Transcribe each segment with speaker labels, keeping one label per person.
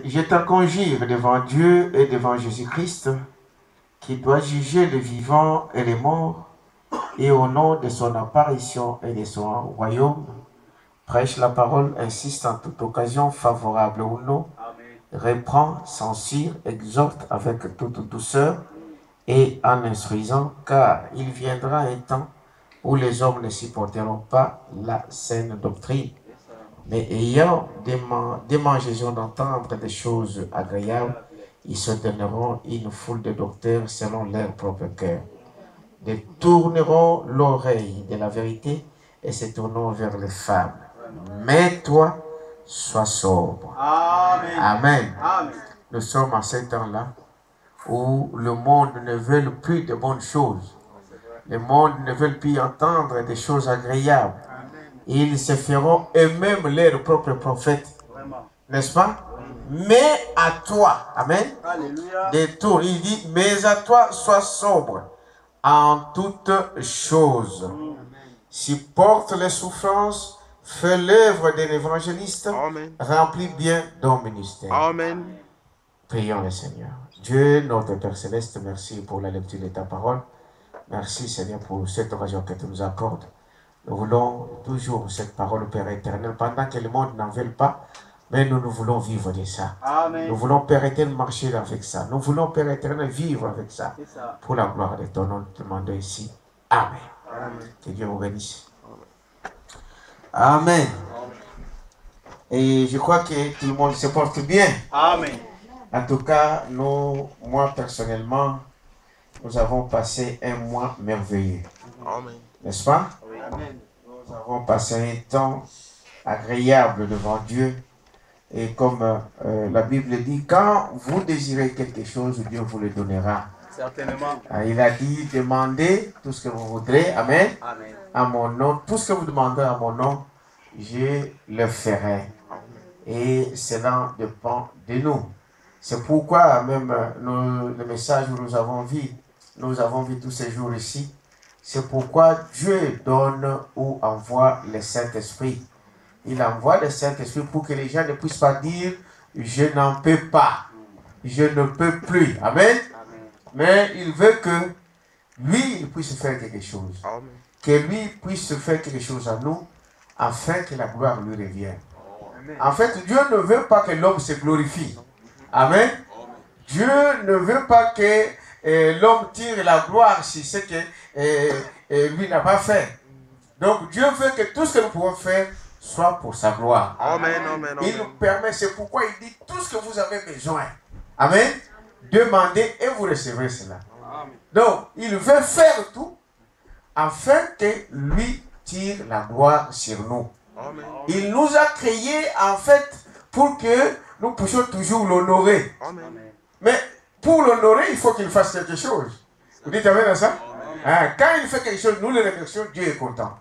Speaker 1: Je te conjure devant Dieu et devant Jésus-Christ, qui doit juger les vivants et les morts, et au nom de son apparition et de son royaume, prêche la parole, insiste en toute occasion, favorable ou non, reprend, censure, exhorte avec toute douceur et en instruisant, car il viendra un temps où les hommes ne supporteront pas la saine doctrine, mais ayant démangeaison d'entendre des choses agréables, ils se donneront une foule de docteurs selon leur propre cœur. Détourneront l'oreille de la vérité et se tourneront vers les femmes. Mais toi, sois sobre. Amen. Amen. Amen. Nous sommes à ce temps-là où le monde ne veut plus de bonnes choses. Le monde ne veut plus entendre des choses agréables. Ils se feront eux-mêmes leurs propres prophètes. N'est-ce pas? Mais à toi, amen. Alléluia. Détourne. Il dit, mais à toi, sois sobre en toutes choses. Supporte les souffrances, fais l'œuvre d'un évangéliste, remplis bien ton ministère. Amen. Prions le Seigneur. Dieu, notre Père Céleste, merci pour la lecture de ta parole. Merci Seigneur pour cette occasion que tu nous accordes. Nous voulons toujours cette parole, Père éternel, pendant que le monde n'en veut pas, mais nous voulons vivre de ça. Amen. Nous voulons, Père éternel, marcher avec ça. Nous voulons, Père éternel, vivre avec ça. Pour la gloire de ton nom, nous te demandons ici. Amen. Amen. Que Dieu vous bénisse. Amen. Amen. Et je crois que tout le monde se porte bien. Amen. En tout cas, moi personnellement, nous avons passé un mois merveilleux. Amen. N'est-ce pas? Oui. Amen. Nous avons passé un temps agréable devant Dieu. Et comme la Bible dit, quand vous désirez quelque chose, Dieu vous le donnera. Certainement. Il a dit, demandez tout ce que vous voudrez. Amen. Amen. À mon nom, tout ce que vous demandez à mon nom, je le ferai. Amen. Et cela dépend de nous. C'est pourquoi même le message que nous avons vu tous ces jours ici, c'est pourquoi Dieu donne ou envoie le Saint-Esprit. Il envoie le Saint-Esprit pour que les gens ne puissent pas dire « je n'en peux pas, je ne peux plus ». Amen. Mais il veut que lui, il puisse faire quelque chose. Amen. Que lui puisse faire quelque chose à nous, afin que la gloire lui revienne. Amen. En fait, Dieu ne veut pas que l'homme se glorifie. Amen. Dieu ne veut pas que l'homme tire la gloire sur ce que lui n'a pas fait. Donc Dieu veut que tout ce que nous pouvons faire soit pour sa gloire. Amen, amen, amen. Il nous permet, c'est pourquoi il dit tout ce que vous avez besoin. Amen. Demandez et vous recevrez cela. Amen. Donc, il veut faire tout afin que lui tire la gloire sur nous. Amen. Il nous a créés en fait pour que nous puissions toujours l'honorer. Mais pour l'honorer, il faut qu'il fasse quelque chose. Vous dites amen à ça? Hein? Quand il fait quelque chose, nous le remercions, Dieu est content.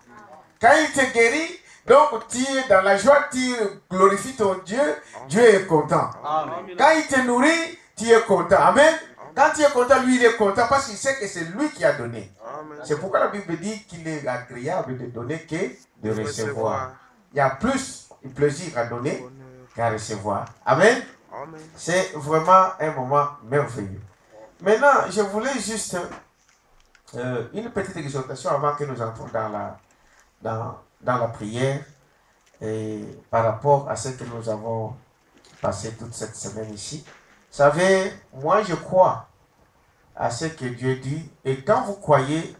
Speaker 1: Quand il te guérit, donc tu es dans la joie, tu glorifies ton Dieu, Dieu est content. Amen. Quand il te nourrit, tu es content. Amen. Quand tu es content, lui il est content parce qu'il sait que c'est lui qui a donné. C'est pourquoi la Bible dit qu'il est agréable de donner que de recevoir. Il y a plus de plaisir à donner qu'à recevoir. Amen. C'est vraiment un moment merveilleux. Maintenant, je voulais juste une petite exhortation avant que nous entrons dans la prière et par rapport à ce que nous avons passé toute cette semaine ici. Vous savez, moi je crois à ce que Dieu dit et quand vous croyez,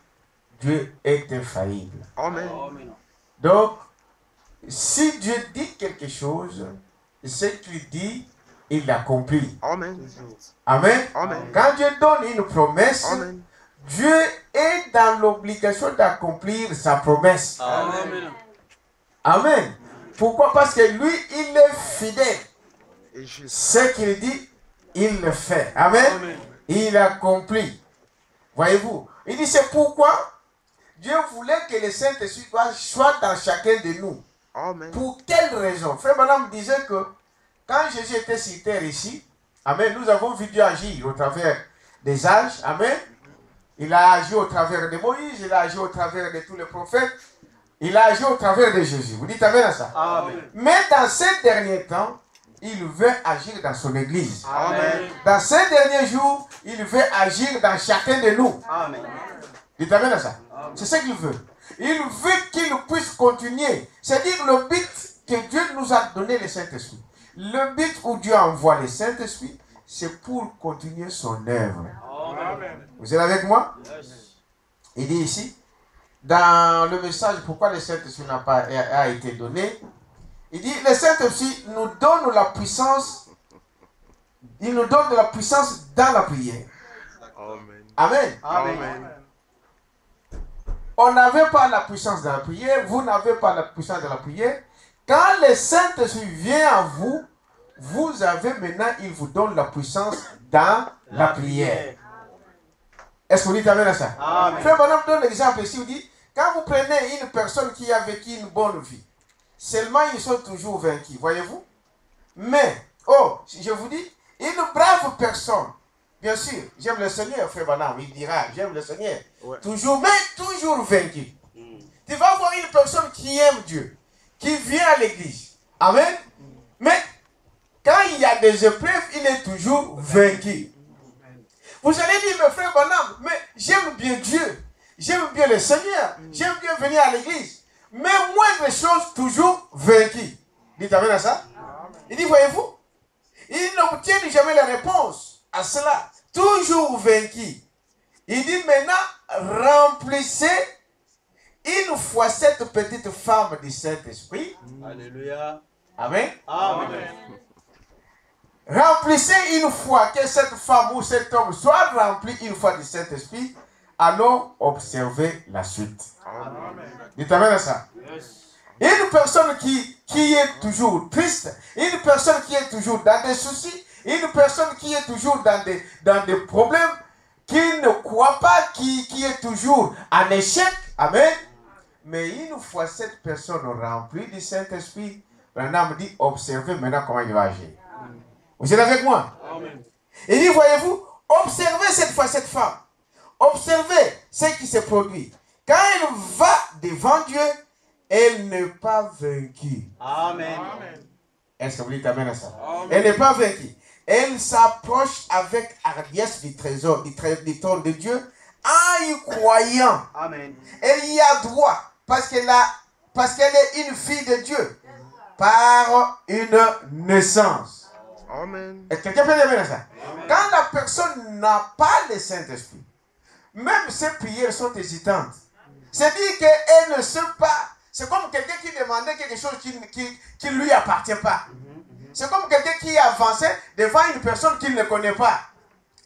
Speaker 1: Dieu est infaillible. Amen. Donc, si Dieu dit quelque chose, ce qu'il dit, il l'accomplit. Amen. Amen. Amen. Quand Dieu donne une promesse, amen, Dieu est dans l'obligation d'accomplir sa promesse. Amen. Amen. Pourquoi? Parce que lui, il est fidèle. Ce qu'il dit, il le fait. Amen. Amen. Il accomplit. Voyez-vous? Il dit, c'est pourquoi Dieu voulait que le Saint-Esprit soit dans chacun de nous. Amen. Pour quelle raison? Frère Madame disait que quand Jésus était sur terre ici, amen, nous avons vu Dieu agir au travers des âges. Amen. Il a agi au travers de Moïse, il a agi au travers de tous les prophètes, il a agi au travers de Jésus. Vous dites amen à ça? Amen. Mais dans ces derniers temps, il veut agir dans son église.
Speaker 2: Amen.
Speaker 1: Dans ces derniers jours, il veut agir dans chacun de nous.
Speaker 2: Amen.
Speaker 1: Dites amen à ça. C'est ce qu'il veut. Il veut qu'il puisse continuer. C'est-à-dire le but que Dieu nous a donné le Saint-Esprit. Le but où Dieu envoie le Saint-Esprit, c'est pour continuer son œuvre.
Speaker 2: Amen.
Speaker 1: Vous êtes avec moi?
Speaker 2: Yes.
Speaker 1: Il dit ici, dans le message, pourquoi le Saint-Esprit n'a pas été donné, il dit, le Saint-Esprit nous donne la puissance, il nous donne de la puissance dans la prière. Amen.
Speaker 2: Amen. Amen.
Speaker 1: On n'avait pas la puissance dans la prière, vous n'avez pas la puissance dans la prière. Quand le Saint-Esprit vient à vous, vous avez maintenant, il vous donne la puissance dans la prière. Est-ce que vous dites amen à ça?
Speaker 2: Amen.
Speaker 1: Frère Bonhomme donne l'exemple ici, il dit, quand vous prenez une personne qui a vécu une bonne vie, seulement ils sont toujours vaincus, voyez-vous? Mais, oh, je vous dis, une brave personne, bien sûr, j'aime le Seigneur, frère Bonhomme, il dira, j'aime le Seigneur, toujours, mais toujours vaincu. Tu vas voir une personne qui aime Dieu, qui vient à l'église, amen, mais quand il y a des épreuves, il est toujours vaincu. Vous allez dire, mes frères Bonhomme, mais j'aime bien Dieu, j'aime bien le Seigneur, j'aime bien venir à l'église, mais moindre chose, toujours vaincu. Dites amen à ça. Il dit, voyez-vous, ils n'obtiennent jamais la réponse à cela, toujours vaincu. Il dit maintenant, remplissez une fois cette petite femme du Saint-Esprit.
Speaker 2: Alléluia.
Speaker 1: Amen.
Speaker 2: Amen.
Speaker 1: Remplissez une fois que cette femme ou cet homme soit rempli une fois du Saint-Esprit, alors observez la suite.
Speaker 2: Amen.
Speaker 1: Dites amen à ça.
Speaker 2: Yes.
Speaker 1: Une personne qui est toujours triste, une personne qui est toujours dans des soucis, une personne qui est toujours dans des problèmes, qui ne croit pas, qui est toujours en échec, amen. Mais une fois cette personne remplie du Saint-Esprit, maintenant me dit, observez maintenant comment il va agir. Vous êtes avec moi?
Speaker 2: Amen.
Speaker 1: Il dit, voyez-vous, observez cette fois cette femme. Observez ce qui se produit. Quand elle va devant Dieu, elle n'est pas vaincue.
Speaker 2: Amen.
Speaker 1: Est-ce que vous dites amen à ça?
Speaker 2: Amen.
Speaker 1: Elle n'est pas vaincue. Elle s'approche avec hardiesse du trésor, du trône de Dieu, en y croyant.
Speaker 2: Amen.
Speaker 1: Elle y a droit parce qu'elle est une fille de Dieu par une naissance.
Speaker 3: Amen.
Speaker 1: Est-ce que quelqu'un peut dire amen à ça?
Speaker 2: Amen.
Speaker 1: Quand la personne n'a pas le Saint-Esprit, même ses prières sont hésitantes. C'est-à-dire qu'elle ne sait pas. C'est comme quelqu'un qui demandait quelque chose qui ne lui appartient pas. C'est comme quelqu'un qui avançait devant une personne qu'il ne connaît pas.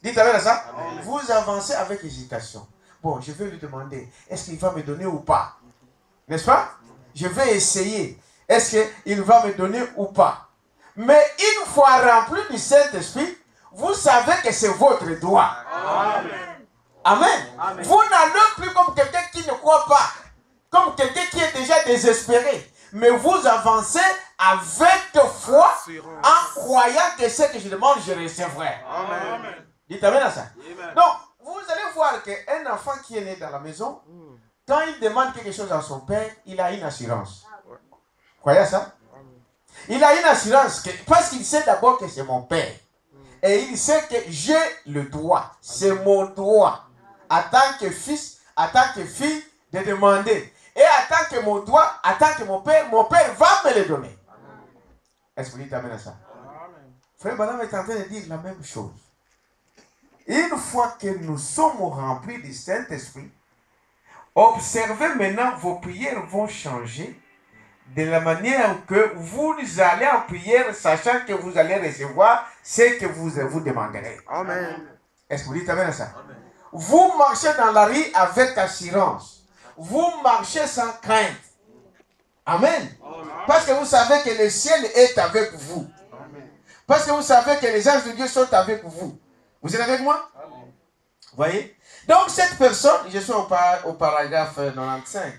Speaker 1: Dites amen à ça?
Speaker 2: Amen.
Speaker 1: Vous avancez avec hésitation. Bon, je vais lui demander, est-ce qu'il va me donner ou pas? N'est-ce pas? Je vais essayer. Est-ce qu'il va me donner ou pas? Mais une fois rempli du Saint-Esprit, vous savez que c'est votre droit.
Speaker 2: Amen.
Speaker 1: Amen.
Speaker 2: Amen.
Speaker 1: Vous n'allez plus comme quelqu'un qui ne croit pas, comme quelqu'un qui est déjà désespéré. Mais vous avancez avec foi, en croyant que ce que je demande, je recevrai.
Speaker 2: Amen.
Speaker 1: Dites amen à ça.
Speaker 2: Amen.
Speaker 1: Donc, vous allez voir qu'un enfant qui est né dans la maison, quand il demande quelque chose à son père, il a une assurance. Croyez à ça? Il a une assurance parce qu'il sait d'abord que c'est mon père. Et il sait que j'ai le droit. C'est mon droit. En tant que fils, en tant que fille, de demander. Et en tant que mon droit, en tant que mon père va me le donner. Est-ce que vous dites amen à ça? Frère Branham est en train de dire la même chose. Une fois que nous sommes remplis du Saint-Esprit, observez maintenant, vos prières vont changer de la manière que vous allez en prière, sachant que vous allez recevoir ce que vous demanderez.
Speaker 3: Amen.
Speaker 1: Est-ce que vous dites amen à ça?
Speaker 2: Amen.
Speaker 1: Vous marchez dans la rue avec assurance. Vous marchez sans crainte. Amen. Parce que vous savez que le ciel est avec vous. Parce que vous savez que les anges de Dieu sont avec vous. Vous êtes avec moi? Voyez? Donc cette personne, je suis au paragraphe 95.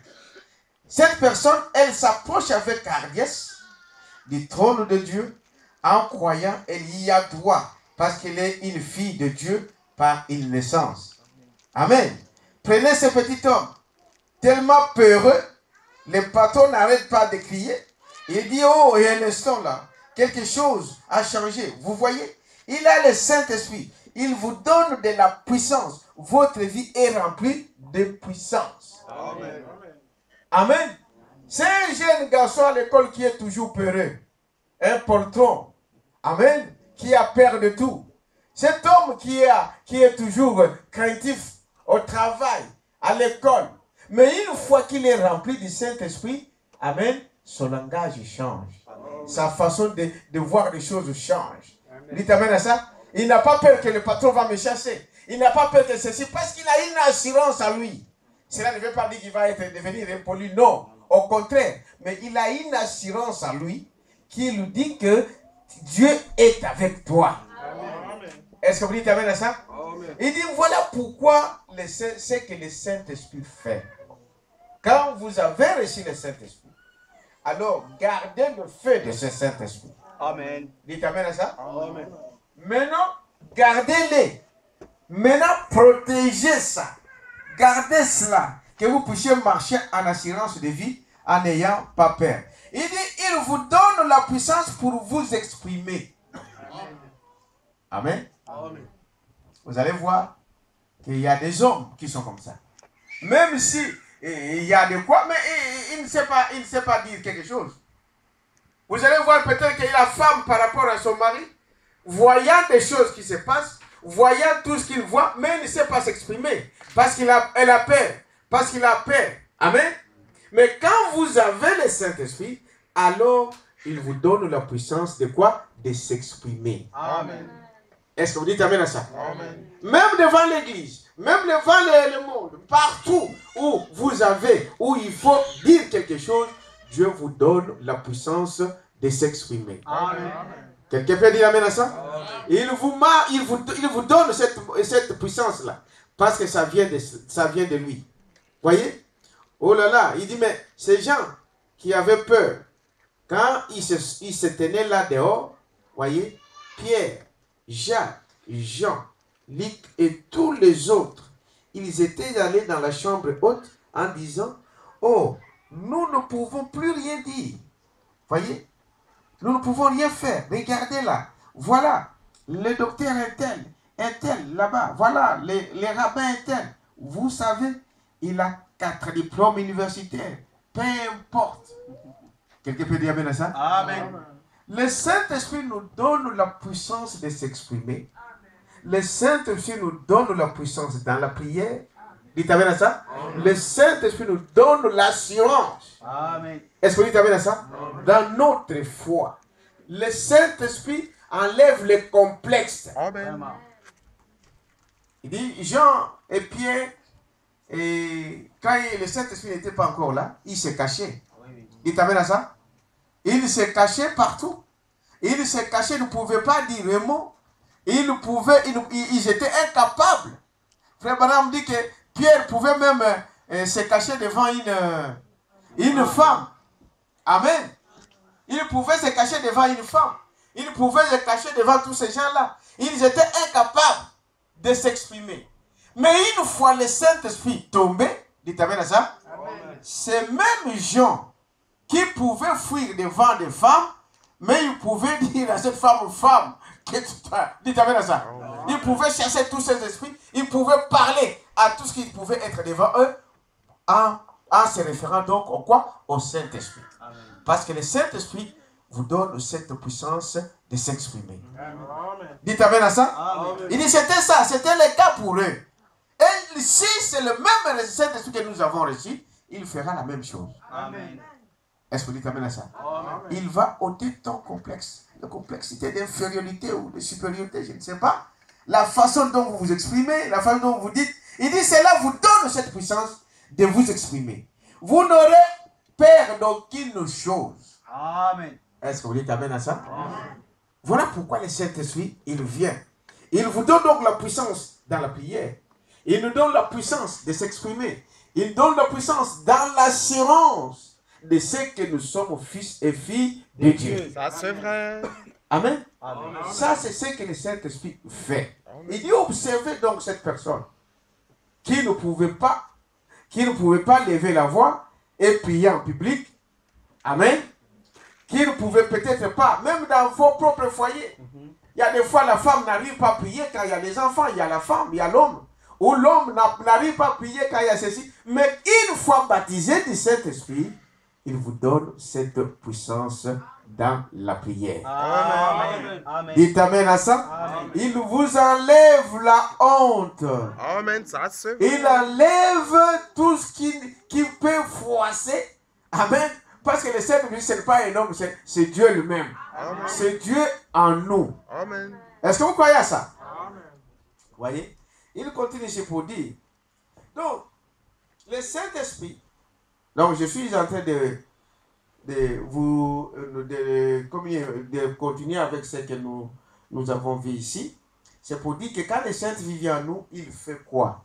Speaker 1: Cette personne, elle s'approche avec hardiesse du trône de Dieu en croyant elle y a droit parce qu'elle est une fille de Dieu par une naissance. Amen. Prenez ce petit homme, tellement peureux, le patron n'arrête pas de crier. Il dit, oh, il y a un instant là, quelque chose a changé. Vous voyez, il a le Saint-Esprit. Il vous donne de la puissance. Votre vie est remplie de puissance.
Speaker 2: Amen.
Speaker 1: Amen. C'est un jeune garçon à l'école qui est toujours peureux. Un poltron. Amen. Qui a peur de tout. Cet homme qui est toujours craintif au travail, à l'école. Mais une fois qu'il est rempli du Saint-Esprit, amen, son langage change. Amen. Sa façon de voir les choses change. Dites amen à ça. Il n'a pas peur que le patron va me chasser. Il n'a pas peur que ceci, parce qu'il a une assurance à lui. Cela ne veut pas dire qu'il va devenir impoli, non. Au contraire, mais il a une assurance à lui qui lui dit que Dieu est avec toi. Amen. Est-ce que vous dites amen à ça? Amen. Il dit, voilà pourquoi ce que le Saint-Esprit fait. Quand vous avez reçu le Saint-Esprit, alors gardez le feu de ce Saint-Esprit. Amen. Dites amen à ça? Amen. Maintenant, gardez-les. Maintenant, protégez ça. Gardez cela. Que vous puissiez marcher en assurance de vie en n'ayant pas peur. Il dit, il vous donne la puissance pour vous exprimer. Amen. Amen. Vous allez voir qu'il y a des hommes qui sont comme ça. Même si il y a de quoi, mais il ne sait pas dire quelque chose. Vous allez voir peut-être que la femme par rapport à son mari, voyant des choses qui se passent, voyant tout ce qu'il voit, mais il ne sait pas s'exprimer. Parce qu'elle a peur. Parce qu'il a peur. Amen. Mais quand vous avez le Saint-Esprit, alors il vous donne la puissance de quoi? De s'exprimer. Amen. Est-ce que vous dites amen à ça? Amen. Même devant l'église, même devant le monde, partout où il faut dire quelque chose, Dieu vous donne la puissance de s'exprimer. Amen. Quelqu'un peut dire amen à ça? Amen. Il vous donne cette puissance-là, parce que ça vient de lui. Voyez? Oh là là, il dit, mais ces gens qui avaient peur, quand ils se tenaient là dehors, voyez, Pierre, Jacques, Jean, Luc et tous les autres, ils étaient allés dans la chambre haute en disant, oh, nous ne pouvons plus rien dire. Voyez, nous ne pouvons rien faire. Regardez là, voilà, le docteur un tel là-bas, voilà, les rabbins un tel. Vous savez, il a 4 diplômes universitaires, peu importe. Quelqu'un peut dire amen à ça? Amen. Le Saint-Esprit nous donne la puissance de s'exprimer. Le Saint-Esprit nous donne la puissance dans la prière. Dites amen à ça? Amen. Le Saint-Esprit nous donne l'assurance. Amen. Est-ce que vous dites amen à ça? Amen. Dans notre foi. Le Saint-Esprit enlève les complexes. Amen. Il dit, Jean et Pierre, et quand le Saint-Esprit n'était pas encore là, ils se cachaient. Dites amen à ça? Ils se cachaient partout. Ils se cachaient, ils ne pouvaient pas dire un mot. Ils étaient incapables. Frère Branham dit que Pierre pouvait même se cacher devant une femme. Amen. Il pouvait se cacher devant une femme. Il pouvait se cacher devant tous ces gens-là. Ils étaient incapables de s'exprimer. Mais une fois le Saint-Esprit tombé, dites amen à ça? Amen. Ces mêmes gens qui pouvaient fuir devant des femmes, mais ils pouvaient dire à cette femme, dites amen à ça. Amen. Ils pouvaient chasser tous ces esprits, ils pouvaient parler à tout ce qui pouvait être devant eux, en se référant donc au quoi? Au Saint-Esprit. Parce que le Saint-Esprit vous donne cette puissance de s'exprimer. Dites amen à ça. Amen. Il dit c'était ça, c'était le cas pour eux. Et si c'est le même Saint-Esprit que nous avons reçu, il fera la même chose. Amen. Est-ce que vous dites amen à ça? Amen. Il va ôter ton complexe. La complexité d'infériorité ou de supériorité, je ne sais pas. La façon dont vous vous exprimez, la façon dont vous dites. Il dit, cela vous donne cette puissance de vous exprimer. Vous n'aurez peur d'aucune chose. Amen. Est-ce que vous dites amen à ça? Amen. Voilà pourquoi le Saint-Esprit, il vient. Il vous donne donc la puissance dans la prière. Il nous donne la puissance de s'exprimer. Il donne la puissance dans l'assurance de ce que nous sommes fils et filles de Dieu.
Speaker 2: Ça, c'est vrai.
Speaker 1: Amen. Amen. Ça, c'est ce que le Saint-Esprit fait. Amen. Il dit, observez donc cette personne qui ne pouvait pas lever la voix et prier en public. Amen. qui ne pouvaient peut-être pas, même dans vos propres foyers. Il y a des fois, la femme n'arrive pas à prier quand il y a les enfants, il y a la femme, il y a l'homme. Ou l'homme n'arrive pas à prier quand il y a ceci. Mais une fois baptisé du Saint-Esprit, il vous donne cette puissance dans la prière.
Speaker 2: Amen. Amen.
Speaker 1: Dites amen à ça.
Speaker 2: Amen.
Speaker 1: Il vous enlève la honte.
Speaker 3: Amen. Ça, c'est
Speaker 1: Il enlève tout ce qui peut froisser. Amen. Parce que le Saint-Esprit, ce n'est pas un homme, c'est Dieu lui-même. C'est Dieu en nous.
Speaker 3: Amen.
Speaker 1: Est-ce que vous croyez à ça?
Speaker 2: Amen.
Speaker 1: Vous voyez? Il continue ici pour dire. Donc, le Saint-Esprit. Donc, je suis en train de continuer avec ce que nous avons vu ici. C'est pour dire que quand le Saint-Esprit vient en nous, il fait quoi?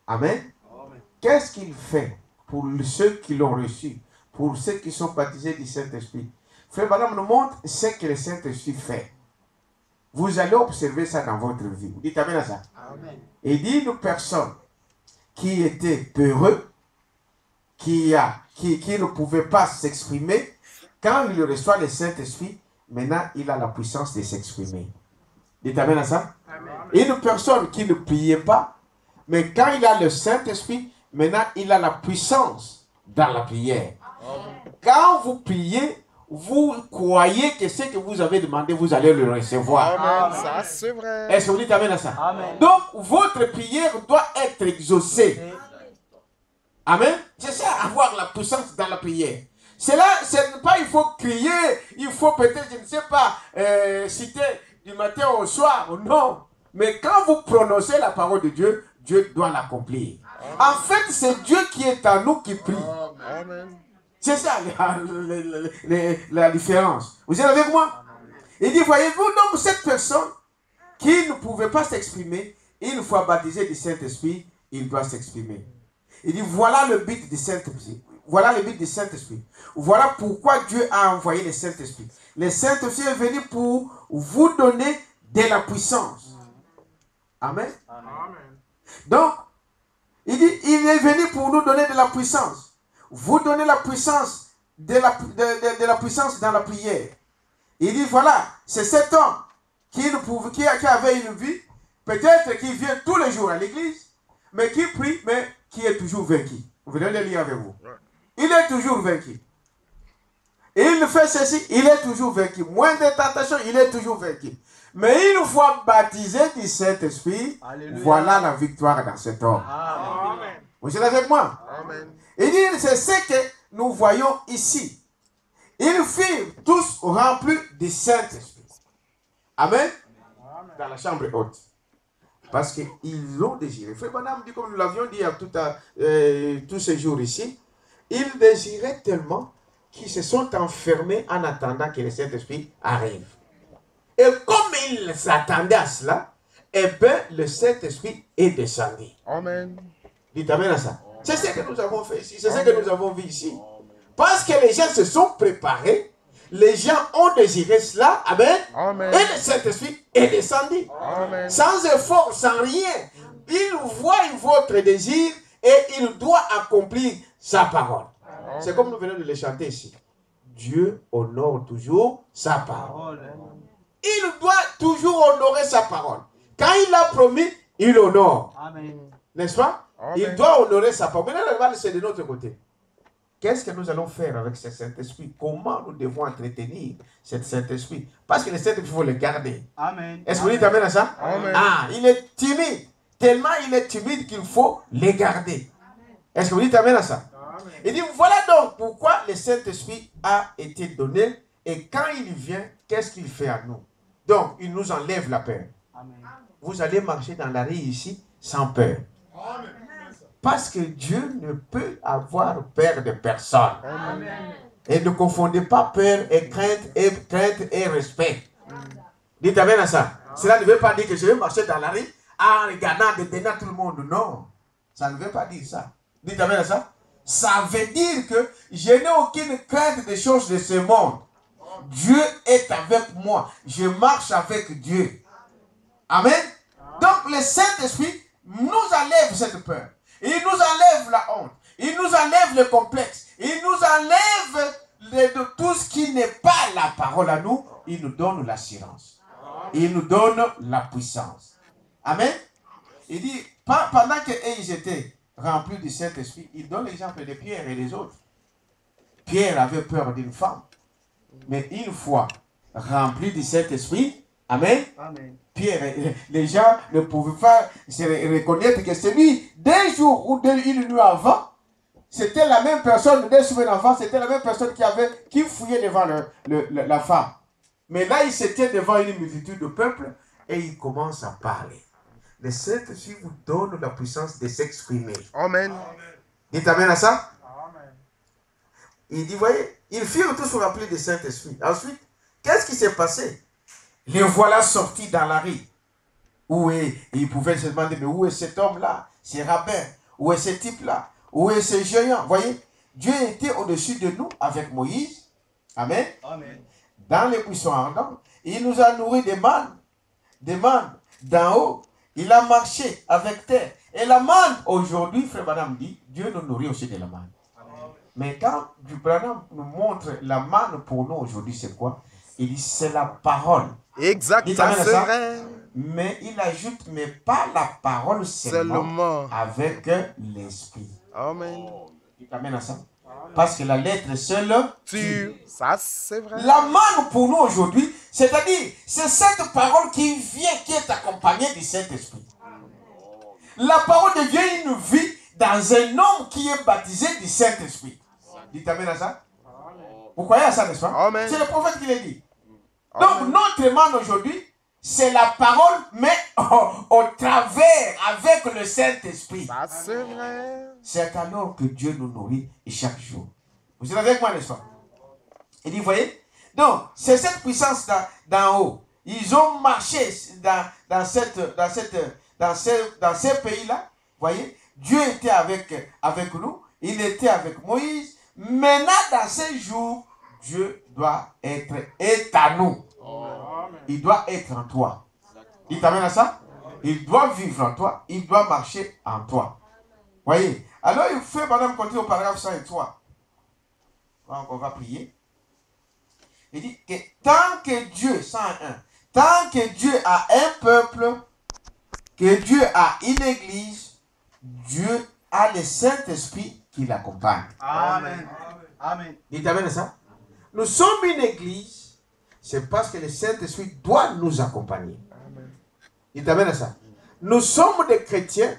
Speaker 1: Amen.
Speaker 2: Amen.
Speaker 1: Qu'est-ce qu'il fait pour ceux qui l'ont reçu, pour ceux qui sont baptisés du Saint-Esprit? Frère Madame nous montre ce que le Saint-Esprit fait. Vous allez observer ça dans votre vie. Vous dites amen à ça.
Speaker 2: Amen.
Speaker 1: Et dit une personne qui était peureux, qui ne pouvait pas s'exprimer, quand il reçoit le Saint-Esprit, maintenant il a la puissance de s'exprimer. Dites amen à ça.
Speaker 2: Amen.
Speaker 1: Une personne qui ne priait pas, mais quand il a le Saint-Esprit, maintenant il a la puissance dans la prière. Quand vous priez, vous croyez que ce que vous avez demandé, vous allez le recevoir.
Speaker 3: Amen. Ça, c'est vrai.
Speaker 1: Est-ce que vous dites amen à ça?
Speaker 2: Amen.
Speaker 1: Donc, votre prière doit être exaucée. Amen. C'est ça, avoir la puissance dans la prière. C'est là, c'est pas il faut crier, il faut peut-être, je ne sais pas, citer du matin au soir, non. Mais quand vous prononcez la parole de Dieu, Dieu doit l'accomplir. En fait, c'est Dieu qui est en nous qui prie.
Speaker 3: Amen.
Speaker 1: C'est ça la différence. Vous êtes avec moi? Il dit, voyez-vous, donc cette personne qui ne pouvait pas s'exprimer, une fois baptisé du Saint-Esprit, il doit s'exprimer. Il dit, voilà le but du Saint-Esprit. Voilà le but du Saint-Esprit. Voilà pourquoi Dieu a envoyé le Saint-Esprit. Le Saint-Esprit est venu pour vous donner de la puissance. Amen.
Speaker 2: Amen.
Speaker 1: Donc, il dit, il est venu pour nous donner de la puissance. Vous donnez la puissance de la puissance dans la prière. Il dit, voilà, c'est cet homme qui avait une vie, peut-être qui vient tous les jours à l'église, mais qui prie, mais qui est toujours vaincu. Vous venez le lire avec vous. Il est toujours vaincu. Il fait ceci, il est toujours vaincu. Moins de tentation, il est toujours vaincu. Mais une fois baptisé du Saint-Esprit, voilà la victoire dans cet homme.
Speaker 2: Amen.
Speaker 1: Vous êtes avec moi?
Speaker 3: Amen.
Speaker 1: Il dit, c'est ce que nous voyons ici. Ils furent tous remplis du Saint-Esprit. Amen. Dans la chambre haute. Parce qu'ils l'ont désiré. Frère Branham dit, comme nous l'avions dit tous ces jours ici, ils désiraient tellement qu'ils se sont enfermés en attendant que le Saint-Esprit arrive. Et comme ils s'attendaient à cela, eh bien, le Saint-Esprit est descendu.
Speaker 3: Amen.
Speaker 1: Dites amen à ça. C'est ce que nous avons fait ici. C'est ce que nous avons vu ici. Parce que les gens se sont préparés. Les gens ont désiré cela. Amen.
Speaker 3: Amen.
Speaker 1: Et le Saint-Esprit est descendu.
Speaker 3: Amen.
Speaker 1: Sans effort, sans rien. Il voit votre désir et il doit accomplir sa parole. C'est comme nous venons de le chanter ici. Dieu honore toujours sa parole. Il doit toujours honorer sa parole. Quand il a promis, il honore.
Speaker 2: Amen.
Speaker 1: N'est-ce pas?
Speaker 3: Amen.
Speaker 1: Il doit honorer sa parole. Maintenant, c'est de notre côté. Qu'est-ce que nous allons faire avec ce Saint-Esprit? Comment nous devons entretenir ce Saint-Esprit? Parce que le Saint-Esprit, il faut le garder.
Speaker 2: Amen.
Speaker 1: Est-ce que vous dites amen à ça?
Speaker 3: Amen.
Speaker 1: Ah, il est timide. Tellement il est timide qu'il faut le garder. Est-ce que vous dites amen à ça?
Speaker 2: Amen.
Speaker 1: Il dit, voilà donc pourquoi le Saint-Esprit a été donné. Et quand il vient, qu'est-ce qu'il fait à nous? Donc, il nous enlève la peur.
Speaker 2: Amen.
Speaker 1: Vous allez marcher dans la rue ici sans peur. Parce que Dieu ne peut avoir peur de personne.
Speaker 2: Amen.
Speaker 1: Et ne confondez pas peur et crainte et respect. Dites amen à ça. Cela ne veut pas dire que je vais marcher dans la rue en regardant dedans tout le monde. Non. Ça ne veut pas dire ça. Dites amen à ça. Ça veut dire que je n'ai aucune crainte des choses de ce monde. Dieu est avec moi. Je marche avec Dieu. Amen. Donc le Saint-Esprit nous enlève cette peur. Il nous enlève la honte. Il nous enlève le complexe. Il nous enlève de tout ce qui n'est pas la parole à nous, il nous donne l'assurance. Il nous donne la puissance. Amen. Il dit, pendant qu'ils étaient remplis du Saint-Esprit, il donne l'exemple de Pierre et des autres. Pierre avait peur d'une femme. Mais une fois rempli du Saint-Esprit, amen,
Speaker 2: Amen.
Speaker 1: Pierre, les gens ne pouvaient pas se reconnaître que c'est lui. Des jours ou une nuit avant, c'était la même personne, des semaines avant, c'était la même personne qui fouillait devant la femme. Mais là, il se tient devant une multitude de peuple et il commence à parler. Le Saint-Esprit vous donne la puissance de s'exprimer.
Speaker 3: Amen.
Speaker 1: Dites amen à ça?
Speaker 2: Amen.
Speaker 1: Il dit, voyez, ils furent tous remplis du Saint-Esprit. Ensuite, qu'est-ce qui s'est passé? Les voilà sortis dans la rue. Où est, et ils pouvaient se demander, mais où est cet homme-là? Ce rabbin? Où est ce type-là? Où est ce géant? Voyez, Dieu était au-dessus de nous avec Moïse. Amen.
Speaker 2: Amen.
Speaker 1: Dans les buissons ardents. Il nous a nourris des mannes d'en haut. Il a marché avec terre. Et la manne, aujourd'hui, Frère Branham dit, Dieu nous nourrit aussi de la manne. Mais quand du Branham nous montre la manne pour nous aujourd'hui, c'est quoi? Il dit, c'est la parole.
Speaker 3: Exact, ça c'est vrai.
Speaker 1: Mais il ajoute, mais pas la parole seulement, avec l'esprit.
Speaker 3: Amen.
Speaker 1: Il t'amène à ça. Parce que la lettre seule tue.
Speaker 3: Ça c'est vrai.
Speaker 1: La manne pour nous aujourd'hui, c'est-à-dire, c'est cette parole qui vient, qui est accompagnée du Saint-Esprit. La parole devient une vie dans un homme qui est baptisé du Saint-Esprit. Dites amen à ça. Vous croyez à ça, n'est-ce pas?
Speaker 3: Amen.
Speaker 1: C'est le prophète qui l'a dit.
Speaker 3: Amen.
Speaker 1: Donc, notre manne aujourd'hui, c'est la parole, mais au travers, avec le Saint-Esprit.
Speaker 3: Ça c'est vrai.
Speaker 1: C'est alors que Dieu nous nourrit chaque jour. Vous êtes avec moi, n'est-ce pas? Il dit, vous voyez? Donc, c'est cette puissance d'en haut. Ils ont marché dans ces pays-là. Vous voyez? Dieu était avec nous. Il était avec Moïse. Maintenant, dans ces jours, Dieu doit être à nous. Il doit être en toi. Il t'amène à ça? Il doit vivre en toi. Il doit marcher en toi. Voyez? Alors, il fait, madame, continuer au paragraphe 103. On va prier. Il dit que tant que Dieu, 101, tant que Dieu a un peuple, que Dieu a une église, Dieu a le Saint-Esprit qui l'accompagne.
Speaker 2: Amen. Amen.
Speaker 1: Il t'amène à ça? Nous sommes une église, c'est parce que le Saint-Esprit doit nous accompagner. Il t'amène à ça? Nous sommes des chrétiens,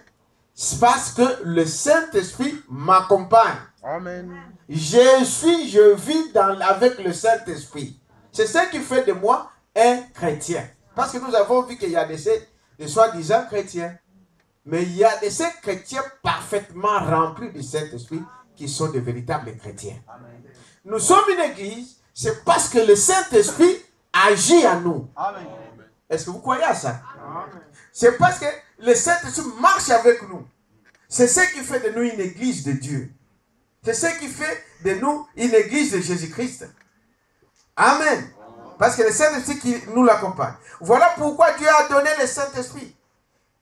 Speaker 1: c'est parce que le Saint-Esprit m'accompagne.
Speaker 3: Amen.
Speaker 1: Je vis avec le Saint-Esprit. C'est ce qui fait de moi un chrétien. Parce que nous avons vu qu'il y a des soi-disant chrétiens. Mais il y a des chrétiens parfaitement remplis du Saint-Esprit qui sont de véritables chrétiens.
Speaker 2: Amen.
Speaker 1: Nous sommes une église, c'est parce que le Saint-Esprit agit en nous.
Speaker 2: Amen.
Speaker 1: Est-ce que vous croyez à ça? C'est parce que le Saint-Esprit marche avec nous. C'est ce qui fait de nous une église de Dieu. C'est ce qui fait de nous une église de Jésus-Christ. Amen. Parce que le Saint-Esprit qui nous l'accompagne. Voilà pourquoi Dieu a donné le Saint-Esprit.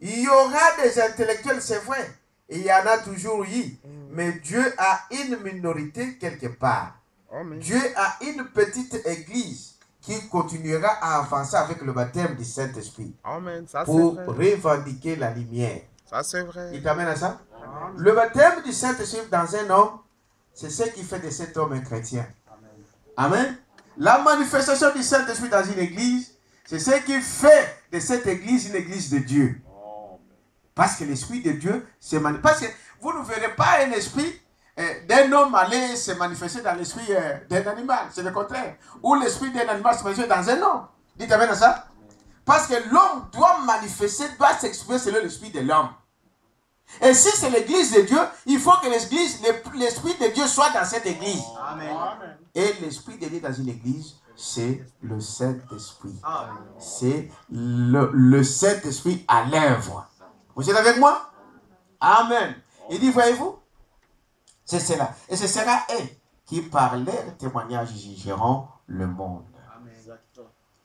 Speaker 1: Il y aura des intellectuels, c'est vrai. Il y en a toujours eu. Mais Dieu a une minorité quelque part.
Speaker 3: Amen.
Speaker 1: Dieu a une petite église qui continuera à avancer avec le baptême du Saint-Esprit.
Speaker 3: Amen. Ça c'est
Speaker 1: Pour
Speaker 3: vrai.
Speaker 1: revendiquer la lumière.
Speaker 3: Ça c'est vrai.
Speaker 1: Il t'amène à ça? Le baptême du Saint-Esprit dans un homme, c'est ce qui fait de cet homme un chrétien. Amen. La manifestation du Saint-Esprit dans une église, c'est ce qui fait de cette église une église de Dieu. Parce que l'Esprit de Dieu se manifeste. Parce que vous ne verrez pas un esprit d'un homme aller se manifester dans l'esprit d'un animal. C'est le contraire. Ou l'esprit d'un animal se manifeste dans un homme. Dites amen à ça. Parce que l'homme doit manifester, doit s'exprimer selon l'esprit de l'homme. Et si c'est l'église de Dieu, il faut que l'esprit de Dieu soit dans cette église.
Speaker 2: Amen.
Speaker 1: Et l'esprit de Dieu dans une église, c'est le Saint-Esprit.
Speaker 2: Amen.
Speaker 1: C'est le Saint-Esprit à l'œuvre. Vous êtes avec moi? Amen. Il dit, voyez-vous, c'est cela. Et ce sera eux qui, par leur témoignage, jugeront le monde.
Speaker 2: Amen.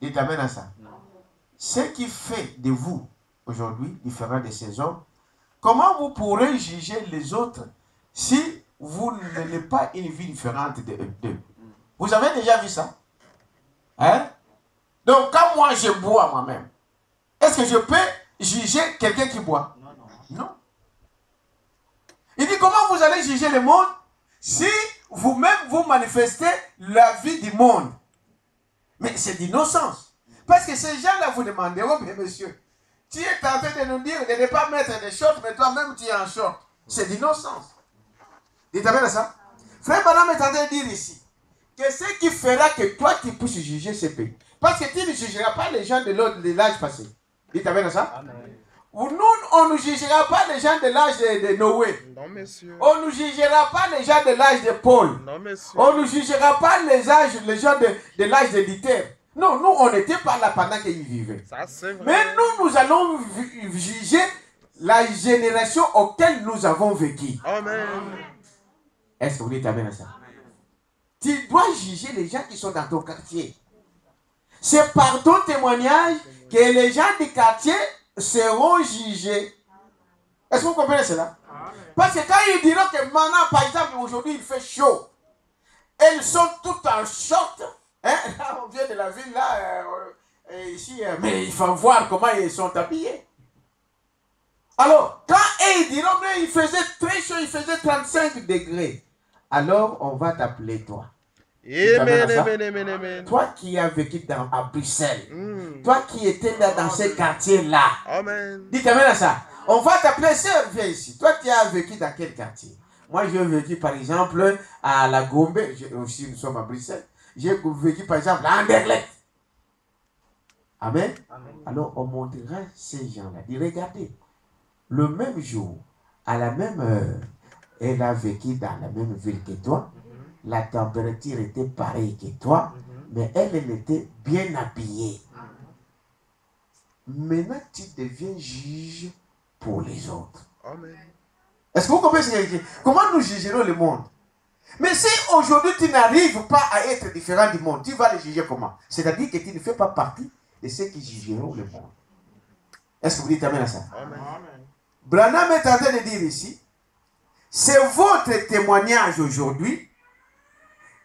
Speaker 1: Dites amen à ça. Ce qui fait de vous, aujourd'hui, différent de ces hommes, comment vous pourrez juger les autres si vous n'avez pas une vie différente d'eux? Vous avez déjà vu ça? Hein? Donc, quand moi je bois moi-même, est-ce que je peux juger quelqu'un qui boit? Non. Il dit, comment vous allez juger le monde si vous-même vous manifestez la vie du monde? Mais c'est d'innocence. Parce que ces gens-là vous demandent, oh bien monsieur, tu es en train de nous dire de ne pas mettre des shorts, mais toi-même tu es en short. C'est d'innocence. Dites amen à ça. Frère Branham est en train de dire ici que ce qui fera que toi tu puisses juger ce pays. Parce que tu ne jugeras pas les gens de l'âge passé. Dites amen à ça. Amen. Nous, on ne jugera pas les gens de l'âge de Noé.
Speaker 3: Non, monsieur.
Speaker 1: On ne jugera pas les gens de l'âge de Paul.
Speaker 3: Non, monsieur.
Speaker 1: On ne jugera pas les gens de l'âge de Luther. Non, nous, on n'était pas là pendant qu'ils vivaient.
Speaker 3: Ça, c'est vrai.
Speaker 1: Mais nous allons juger la génération auquel nous avons vécu.
Speaker 3: Amen.
Speaker 1: Est-ce que vous dites amen à ça? Tu dois juger les gens qui sont dans ton quartier. C'est par ton témoignage que les gens du quartier seront jugés. Est-ce que vous comprenez cela? Parce que quand ils diront que maintenant, par exemple, aujourd'hui il fait chaud, elles sont toutes en short. Hein? Là, on vient de la ville, là, ici, mais il faut voir comment ils sont habillés. Alors, quand ils diront, mais il faisait très chaud, il faisait 35 degrés, alors on va t'appeler toi.
Speaker 3: Amen, amen, amen, amen.
Speaker 1: Toi qui as vécu à Bruxelles, toi qui étais là dans ces quartiers-là,
Speaker 3: amen.
Speaker 1: Dites amen à ça. On va t'appeler sœur, viens ici. Toi tu as vécu dans quel quartier? Moi j'ai vécu par exemple à la Gombe, aussi nous sommes à Bruxelles. J'ai vécu par exemple à Anderlecht. Amen. Amen. Alors on montrera ces gens-là. Dit regardez, le même jour, à la même heure, elle a vécu dans la même ville que toi. La température était pareille que toi, mais elle était bien habillée. Maintenant, tu deviens juge pour les autres.
Speaker 3: Amen.
Speaker 1: Est-ce que vous comprenez ce que je dis? Comment nous jugerons le monde? Mais si aujourd'hui tu n'arrives pas à être différent du monde, tu vas le juger comment? C'est-à-dire que tu ne fais pas partie de ceux qui jugeront le monde. Est-ce que vous dites amen à ça?
Speaker 3: Amen.
Speaker 1: Branham est en train de dire ici, c'est votre témoignage aujourd'hui.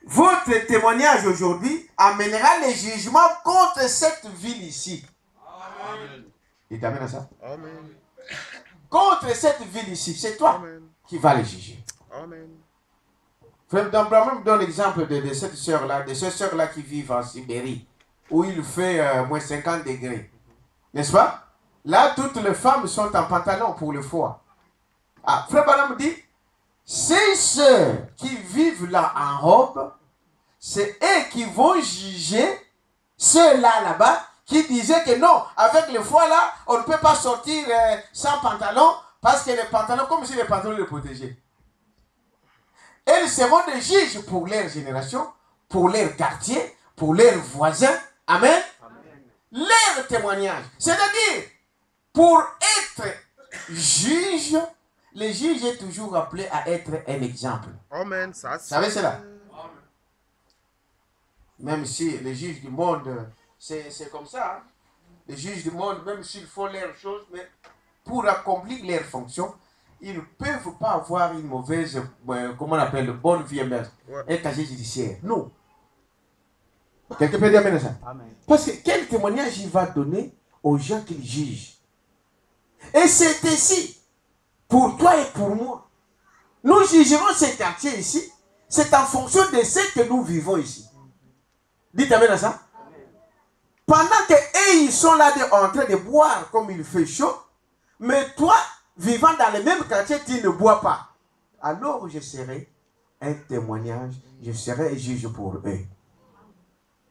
Speaker 1: Votre témoignage aujourd'hui amènera les jugements contre cette ville ici. Amen. Il t'amène à ça?
Speaker 3: Amen.
Speaker 1: Contre cette ville ici, c'est toi Amen. Qui vas les juger.
Speaker 3: Amen.
Speaker 1: Frère Branham donne l'exemple de cette sœur-là, de ces sœurs-là qui vivent en Sibérie, où il fait moins 50 degrés. N'est-ce pas? Là, toutes les femmes sont en pantalon pour le froid. Ah, Frère Branham dit, ces sœurs qui vivent là en robe, c'est eux qui vont juger ceux-là là-bas qui disaient que non, avec le froid là, on ne peut pas sortir sans pantalon parce que les pantalons, comme si les pantalons les protégeaient. Elles seront des juges pour leur génération, pour leur quartier, pour leurs voisins. Amen. Amen. Leur témoignage. C'est-à-dire, pour être juge, le juge est toujours appelé à être un exemple.
Speaker 3: Amen. Ça,
Speaker 1: vous savez cela? Même si les juges du monde, c'est comme ça. Hein? Les juges du monde, même s'ils font leurs choses, mais pour accomplir leurs fonctions, ils ne peuvent pas avoir une mauvaise, comment on appelle, une bonne vie, un casier judiciaire. Non. Quelqu'un peut dire amen à ça? Amen. Parce que quel témoignage il va donner aux gens qu'il juge? Et c'est ici, pour toi et pour moi. Nous jugerons ces quartiers ici, c'est en fonction de ce que nous vivons ici. Dites amen à ça. Pendant que ils sont là en train de boire comme il fait chaud, mais toi, vivant dans le même quartier, tu ne bois pas. Alors je serai un témoignage, je serai un juge pour eux.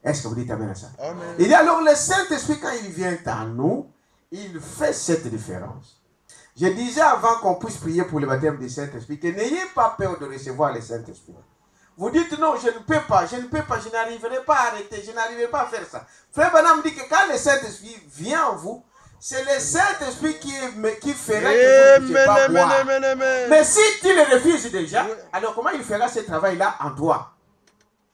Speaker 1: Est-ce que vous dites amen à ça? Amen. Il dit alors le Saint-Esprit, quand il vient en nous, il fait cette différence. Je disais avant qu'on puisse prier pour le baptême du Saint-Esprit que n'ayez pas peur de recevoir le Saint-Esprit. Vous dites non, je ne peux pas, je n'arriverai pas à arrêter, je n'arriverai pas à faire ça. Frère Branham dit que quand le Saint-Esprit vient en vous, c'est le Saint-Esprit qui fera que vous ne puissiez pas boire. Mais si tu le refuses déjà, alors comment il fera ce travail-là en toi?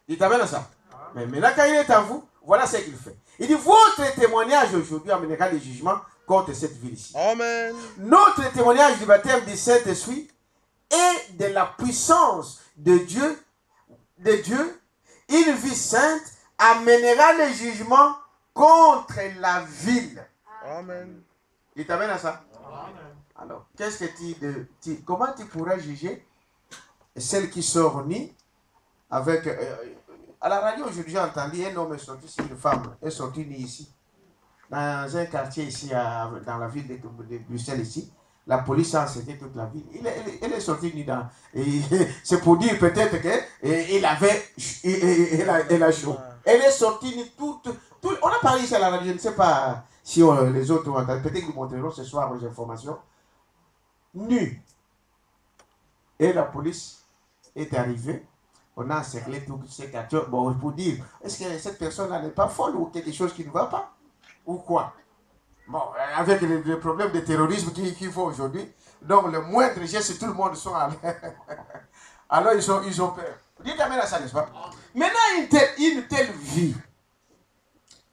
Speaker 1: Il t'amène à ça. Mais maintenant quand il est en vous, voilà ce qu'il fait. Il dit, votre témoignage aujourd'hui amènera les jugements contre cette ville ici. Amen. Notre témoignage du baptême du Saint-Esprit est de la puissance de Dieu une vie sainte amènera le jugement contre la ville.
Speaker 3: Amen.
Speaker 1: Il t'amène à ça? Amen. Alors, qu'est-ce que comment tu pourras juger celle qui sort nue avec... à la radio, aujourd'hui, j'ai entendu un homme est sorti ici, une femme est sortie nue ici. Dans un quartier ici, dans la ville de Bruxelles ici. La police a encerclé toute la ville. Elle est sortie nue dans... C'est pour dire peut-être qu'elle avait... Elle a chaud. Elle est sortie nue toute... On a parlé ici à la radio, je ne sais pas si les autres ont entendu. Peut-être qu'ils montreront ce soir les informations. Nue. Et la police est arrivée. On a encerclé tous ces quartiers. Bon, pour dire, est-ce que cette personne-là n'est pas folle ou quelque chose qui ne va pas? Ou quoi? Bon, avec les problèmes de terrorisme qu'il faut aujourd'hui, donc le moindre geste, tout le monde sont à l'air. Alors ils ont peur. Dites amen à ça, n'est-ce pas? Maintenant, une telle vie,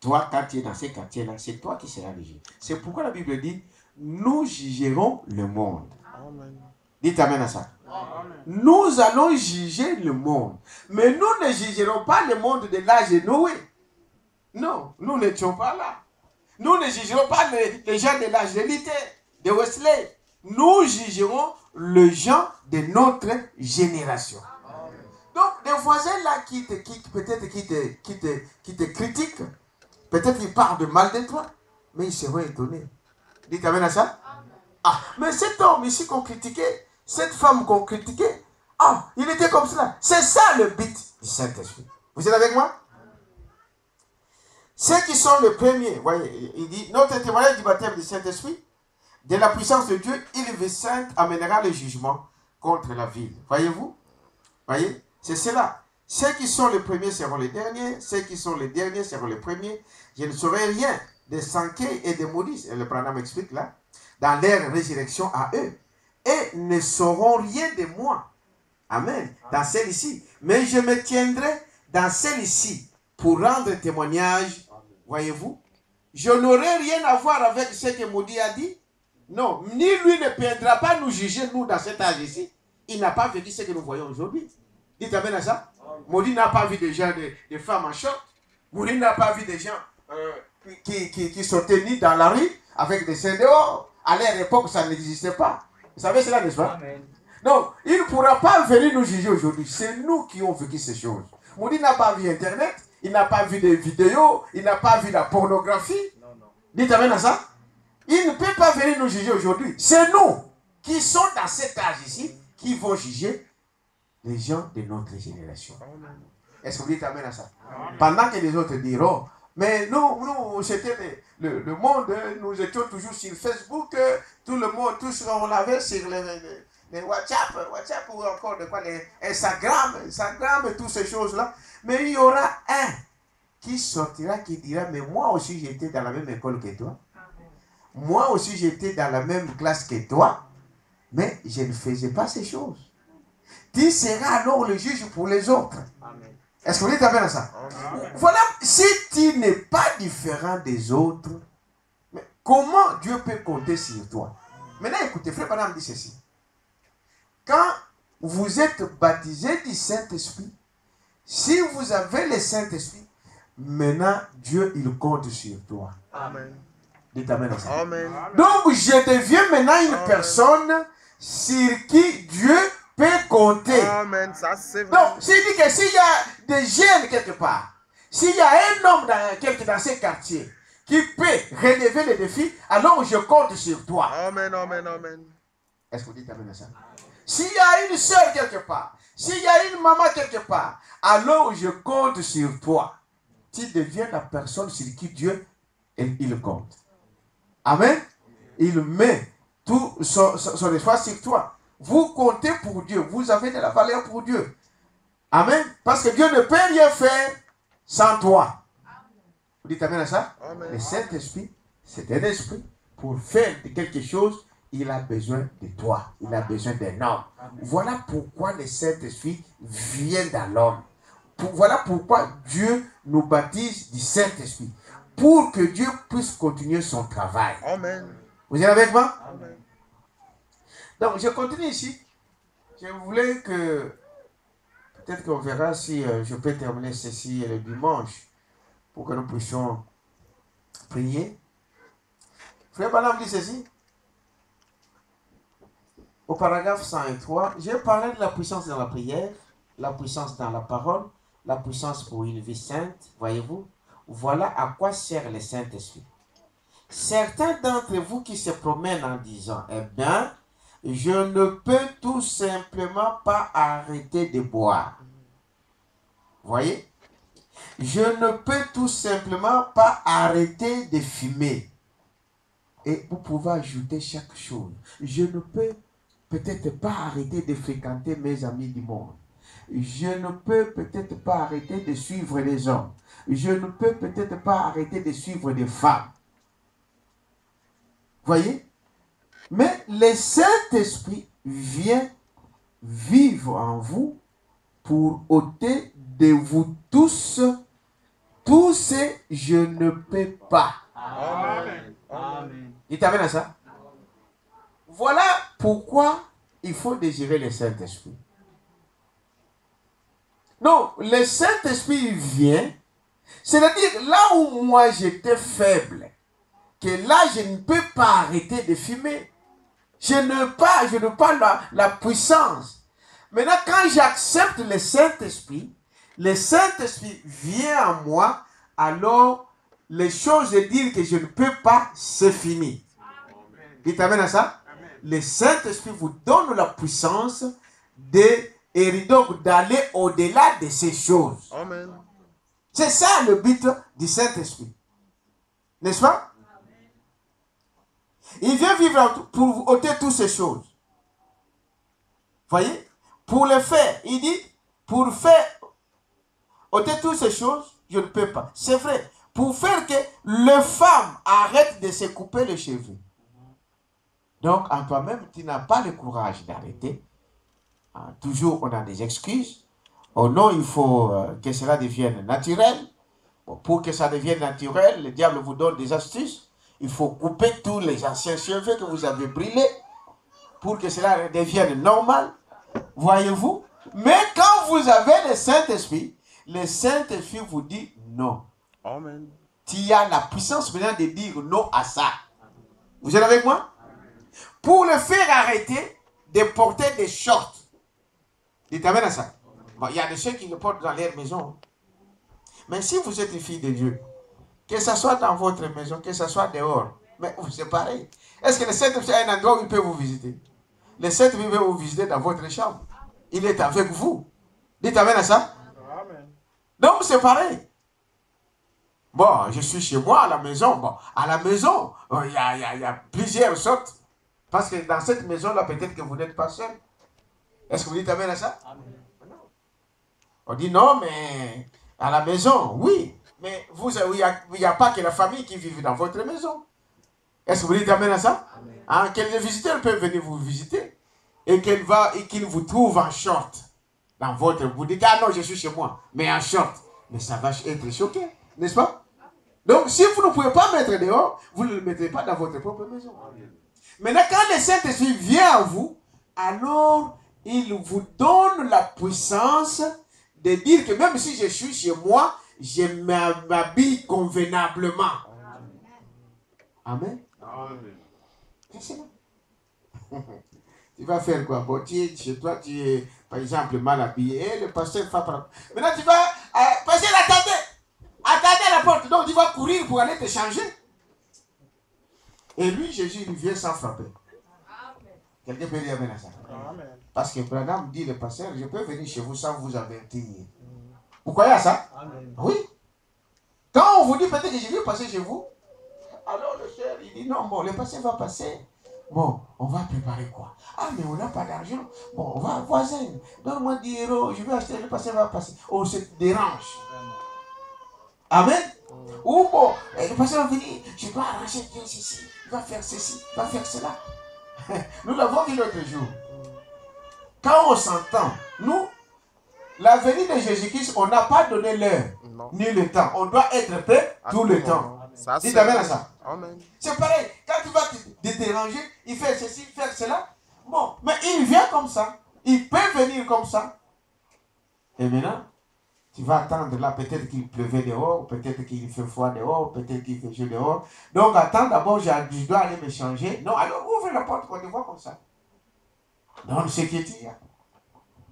Speaker 1: toi, quand tu es dans ces quartiers-là, c'est toi qui seras jugé. C'est pourquoi la Bible dit, nous jugerons le monde. Amen. Dites amen à ça. Amen. Nous allons juger le monde. Mais nous ne jugerons pas le monde de l'âge de Noé. Non, nous n'étions pas là. Nous ne jugerons pas les gens de l'âge de Luther, de Wesley. Nous jugerons les gens de notre génération. Amen. Donc, des voisins là qui peut-être qui te critiquent, peut-être qu'ils parlent de mal de toi, mais ils seront étonnés. Dites amen à ça? Ah, mais cet homme ici qu'on critiquait, cette femme qu'on critiquait, ah, il était comme cela. C'est ça le but du Saint-Esprit. Vous êtes avec moi? Ceux qui sont les premiers, voyez, il dit, notre témoignage du baptême du Saint-Esprit, de la puissance de Dieu, il veut sainte amènera le jugement contre la ville. Voyez-vous? Voyez? C'est cela. Ceux qui sont les premiers seront les derniers, ceux qui sont les derniers seront les premiers. Je ne saurai rien des Sankei et des maudits, et le Branham explique là, dans leur résurrection à eux, et ne sauront rien de moi. Amen. Dans celle-ci. Mais je me tiendrai dans celle-ci pour rendre témoignage. Voyez-vous? Je n'aurai rien à voir avec ce que Maudit a dit. Non, ni lui ne viendra pas nous juger, nous, dans cet âge ici. Il n'a pas vécu ce que nous voyons aujourd'hui. Dites amen à ça. Maudit n'a pas vu des gens, des femmes en short. Maudit n'a pas vu des gens qui sortaient nus dans la rue avec des seins dehors. À leur époque, ça n'existait pas. Vous savez cela, n'est-ce pas? Amen. Donc, il ne pourra pas venir nous juger aujourd'hui. C'est nous qui avons vécu ces choses. Maudit n'a pas vu Internet. Il n'a pas vu des vidéos, il n'a pas vu la pornographie. Non. Dites amen à ça. Il ne peut pas venir nous juger aujourd'hui. C'est nous qui sommes dans cet âge ici qui vont juger les gens de notre génération. Est-ce que vous dites amen à ça? Amen. Pendant que les autres diront, mais nous c'était le monde, nous étions toujours sur Facebook, tout le monde, tous on l'avait sur les WhatsApp ou encore de quoi, les Instagram et toutes ces choses-là. Mais il y aura un qui sortira, qui dira, mais moi aussi j'étais dans la même école que toi. Moi aussi j'étais dans la même classe que toi. Mais je ne faisais pas ces choses. Tu seras alors le juge pour les autres. Est-ce que vous dites amen à ça? Amen. Voilà, si tu n'es pas différent des autres, mais comment Dieu peut compter sur toi? Maintenant écoutez, frère Branham dit ceci. Quand vous êtes baptisé du Saint-Esprit, si vous avez le Saint-Esprit, maintenant Dieu il compte sur toi. Amen. Dites amen à ça. Amen. Donc je deviens maintenant une personne sur qui Dieu peut compter. Amen. Ça c'est vrai. Donc s'il dit que s'il y a des jeunes quelque part, s'il y a un homme dans ces quartiers qui peut relever les défis, alors je compte sur toi. Amen, amen, amen. Est-ce que vous dites amen à ça? S'il y a une soeur quelque part, s'il y a une maman quelque part, alors je compte sur toi. Tu deviens la personne sur qui Dieu il compte. Amen. Il met tout son espoir sur toi. Vous comptez pour Dieu. Vous avez de la valeur pour Dieu. Amen. Parce que Dieu ne peut rien faire sans toi. Vous dites amen à ça? Amen. Le Saint-Esprit, c'est un esprit. Pour faire quelque chose, il a besoin de toi. Il a besoin d'un homme. Voilà pourquoi le Saint-Esprit vient dans l'homme. Voilà pourquoi Dieu nous baptise du Saint-Esprit. Pour que Dieu puisse continuer son travail. Amen. Vous êtes avec moi? Amen. Donc, je continue ici. Je voulais que Peut-être qu'on verra si je peux terminer ceci le dimanche pour que nous puissions prier. Frère Branham dit ceci. Au paragraphe 103, j'ai parlé de la puissance dans la prière, la puissance dans la parole, la puissance pour une vie sainte, voyez-vous. Voilà à quoi sert le Saint-Esprit. Certains d'entre vous qui se promènent en disant, eh bien, je ne peux tout simplement pas arrêter de boire. Voyez? Je ne peux tout simplement pas arrêter de fumer. Et vous pouvez ajouter chaque chose. Je ne peux peut-être pas arrêter de fréquenter mes amis du monde. Je ne peux peut-être pas arrêter de suivre les hommes. Je ne peux peut-être pas arrêter de suivre des femmes. Voyez? Mais le Saint-Esprit vient vivre en vous pour ôter de vous tous ce je ne peux pas.
Speaker 3: Amen.
Speaker 2: Amen.
Speaker 1: Il t'amène à ça? Voilà pourquoi il faut désirer le Saint-Esprit. Non, le Saint-Esprit vient, c'est-à-dire là où moi j'étais faible, que là je ne peux pas arrêter de fumer. Je n'ai pas la puissance. Maintenant, quand j'accepte le Saint-Esprit vient en moi, alors les choses de dire que je ne peux pas, c'est fini. Il t'amène à ça? Amen. Le Saint-Esprit vous donne la puissance et donc d'aller au-delà de ces choses.
Speaker 3: Amen.
Speaker 1: C'est ça le but du Saint-Esprit. N'est-ce pas? Amen. Il vient vivre pour ôter toutes ces choses. Voyez? Pour le faire, il dit, pour faire ôter toutes ces choses, je ne peux pas. C'est vrai. Pour faire que les femmes arrêtent de se couper les cheveux. Donc, en toi-même, tu n'as pas le courage d'arrêter. Toujours, on a des excuses. Oh non, il faut que cela devienne naturel. Pour que ça devienne naturel, le diable vous donne des astuces. Il faut couper tous les anciens cheveux que vous avez brûlés pour que cela devienne normal. Voyez-vous? Mais quand vous avez le Saint-Esprit vous dit non.
Speaker 3: Amen.
Speaker 1: Tu as la puissance maintenant de dire non à ça. Vous êtes avec moi? Pour le faire arrêter de porter des shorts. Il t'amène à ça. Bon, il y a des ceux qui le portent dans leur maison. Mais si vous êtes une fille de Dieu, que ce soit dans votre maison, que ce soit dehors, mais c'est pareil. Est-ce que le Saint-Esprit a un endroit où il peut vous visiter? Le Saint-Esprit peut vous visiter dans votre chambre. Il est avec vous. Il t'amène à ça?
Speaker 3: Amen.
Speaker 1: Donc c'est pareil. Bon, je suis chez moi à la maison. Bon, à la maison, il y a plusieurs sortes. Parce que dans cette maison-là, peut-être que vous n'êtes pas seul. Est-ce que vous dites amen à ça? Amen. On dit non, mais à la maison, oui. Mais il n'y a pas que la famille qui vit dans votre maison. Est-ce que vous dites amen à ça? Hein, que les visiteurs peuvent venir vous visiter et qu'ils vous trouvent en short dans votre... Vous dites, ah non, je suis chez moi, mais en short. Mais ça va être choqué, n'est-ce pas? Donc, si vous ne pouvez pas mettre dehors, vous ne le mettrez pas dans votre propre maison. Maintenant, quand le Saint-Esprit vient à vous, alors il vous donne la puissance de dire que même si je suis chez moi, je m'habille convenablement. Amen. Amen. C'est ça. Tu vas faire quoi? Bon, tu es chez toi, tu es par exemple mal habillé. Le pasteur va prendre. Maintenant, tu vas passer la tête. Attendez à la porte. Donc, tu vas courir pour aller te changer. Et lui, Jésus, il vient sans frapper. Quelqu'un peut dire amen à ça. Amen. Parce que Branham dit, le pasteur, je peux venir chez vous sans vous avertir. Vous croyez à ça? Amen. Oui. Quand on vous dit peut-être que je vais passer chez vous, alors le cher, il dit non, bon, le pasteur va passer. Bon, on va préparer quoi? Ah, mais on n'a pas d'argent. Bon, on va voisin. Donne-moi 10 €, je vais acheter, le pasteur va passer. On se dérange. Amen. Ou bon, le pasteur va venir, je dois arranger bien ceci, il va faire ceci, il va faire cela. Nous l'avons vu l'autre jour. Quand on s'entend, nous, la venue de Jésus-Christ, on n'a pas donné l'heure, ni le temps. On doit être prêt tout le temps. Dites amen à ça. Amen. C'est pareil, quand tu vas te déranger, il fait ceci, faire cela. Bon, mais il vient comme ça. Il peut venir comme ça. Et maintenant, tu vas attendre là, peut-être qu'il pleuvait dehors, peut-être qu'il fait froid dehors, peut-être qu'il fait chaud dehors. Donc attends d'abord, je dois aller me changer. Non, alors ouvre la porte quand tu vois comme ça. Donne ce que tu as.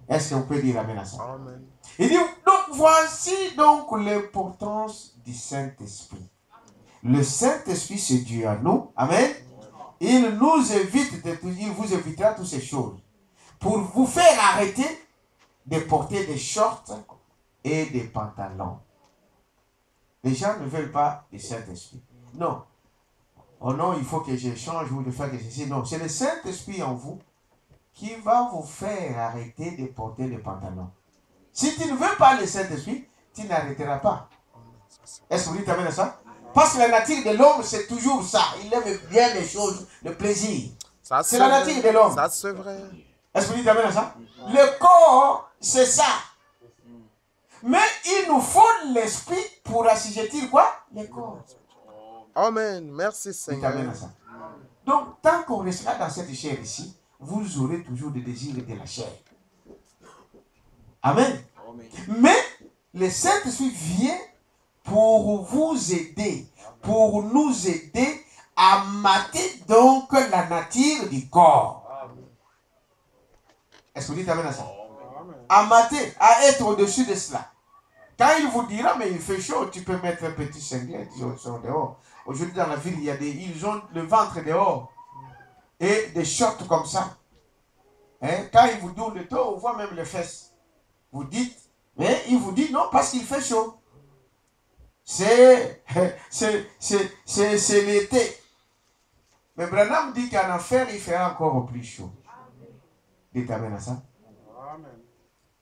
Speaker 1: Est-ce qu'on peut dire amen à ça?
Speaker 3: Amen.
Speaker 1: Il dit, donc voici donc l'importance du Saint-Esprit. Le Saint-Esprit, c'est Dieu à nous. Amen. Il nous évite, il vous évitera toutes ces choses. Pour vous faire arrêter de porter des shorts et des pantalons. Les gens ne veulent pas le Saint-Esprit. Non. Oh non, il faut que je change ou de faire que ceci. Non, c'est le Saint-Esprit en vous qui va vous faire arrêter de porter les pantalons. Si tu ne veux pas le Saint-Esprit, tu n'arrêteras pas. Est-ce que vous dites amen à ça? Parce que la nature de l'homme, c'est toujours ça. Il aime bien les choses, le plaisir. C'est la nature de l'homme.
Speaker 3: Ça, c'est vrai.
Speaker 1: Est-ce que vous dites amen à ça? Le corps, c'est ça. Mais il nous faut l'esprit pour assujettir quoi? Le corps.
Speaker 3: Amen. Merci Seigneur.
Speaker 1: Amen à ça. Donc, tant qu'on restera dans cette chair ici, vous aurez toujours des désirs de la chair. Amen. Mais le Saint-Esprit vient pour vous aider, pour nous aider à mater donc la nature du corps. Est-ce que vous dites amen à ça? À mater, à être au-dessus de cela. Quand il vous dira, mais il fait chaud, tu peux mettre un petit singlet, ils sont dehors. Aujourd'hui dans la ville, ils ont le ventre dehors et des shorts comme ça. Hein? Quand il vous donne le dos, on voit même les fesses. Vous dites, mais il vous dit non parce qu'il fait chaud. C'est l'été. Mais Branham dit qu'en enfer, il fera encore plus chaud. Dites amen à ça.
Speaker 3: Amen.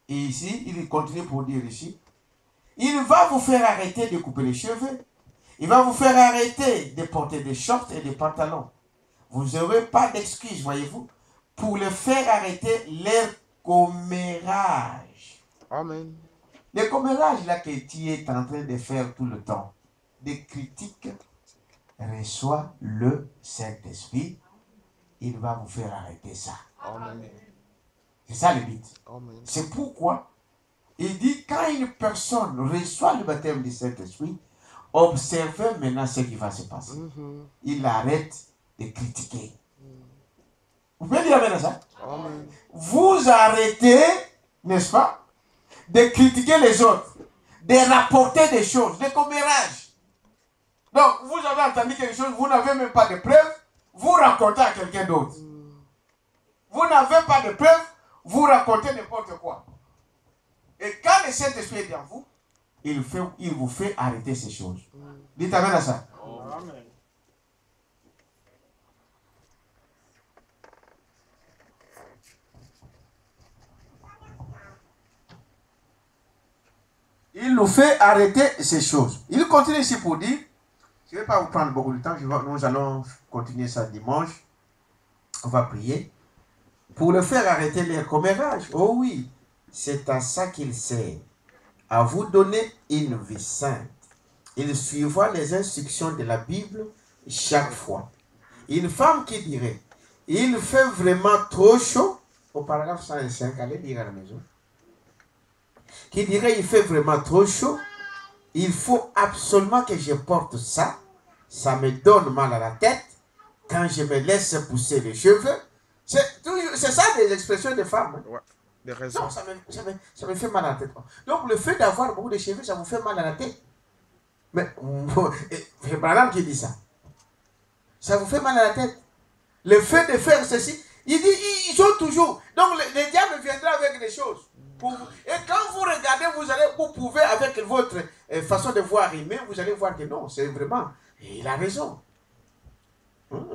Speaker 1: Et ici, il continue pour dire ici, il va vous faire arrêter de couper les cheveux. Il va vous faire arrêter de porter des shorts et des pantalons. Vous n'aurez pas d'excuse, voyez-vous, pour le faire arrêter leur commérage.
Speaker 3: Amen.
Speaker 1: Le commérage là que tu es en train de faire tout le temps, des critiques, reçoit le Saint-Esprit. Il va vous faire arrêter ça.
Speaker 3: Amen.
Speaker 1: C'est ça le but.
Speaker 3: Amen.
Speaker 1: C'est pourquoi il dit, quand une personne reçoit le baptême du Saint-Esprit, observez maintenant ce qui va se passer. Il arrête de critiquer. Vous pouvez dire amen à ça?
Speaker 3: Amen.
Speaker 1: Vous arrêtez, n'est-ce pas, de critiquer les autres, de rapporter des choses, des commérages. Donc, vous avez entendu quelque chose, vous n'avez même pas de preuves, vous racontez à quelqu'un d'autre. Vous n'avez pas de preuves, vous racontez n'importe quoi. Et quand le Saint-Esprit est en vous, il vous fait arrêter ces choses. Dites amen à ça.
Speaker 3: Amen.
Speaker 1: Il nous fait arrêter ces choses. Il continue ici pour dire, je ne vais pas vous prendre beaucoup de temps, nous allons continuer ça dimanche. On va prier. Pour le faire arrêter les commérages. Oh oui, c'est à ça qu'il sert. À vous donner une vie sainte. Il suivra les instructions de la Bible chaque fois. Une femme qui dirait, il fait vraiment trop chaud, au paragraphe 105, allez lire à la maison, qui dirait, il fait vraiment trop chaud, il faut absolument que je porte ça, ça me donne mal à la tête, quand je me laisse pousser les cheveux, c'est ça des expressions de femmes.
Speaker 3: Ouais, des raisons.
Speaker 1: Non, ça me fait mal à la tête. Donc le fait d'avoir beaucoup de cheveux, ça vous fait mal à la tête. Mais c'est Branham qui dit ça. Ça vous fait mal à la tête. Le fait de faire ceci, il dit, ils sont toujours. Donc le diable viendra avec des choses. Et quand vous regardez, vous pouvez, avec votre façon de voir humain, vous allez voir que non, c'est vraiment, il a raison.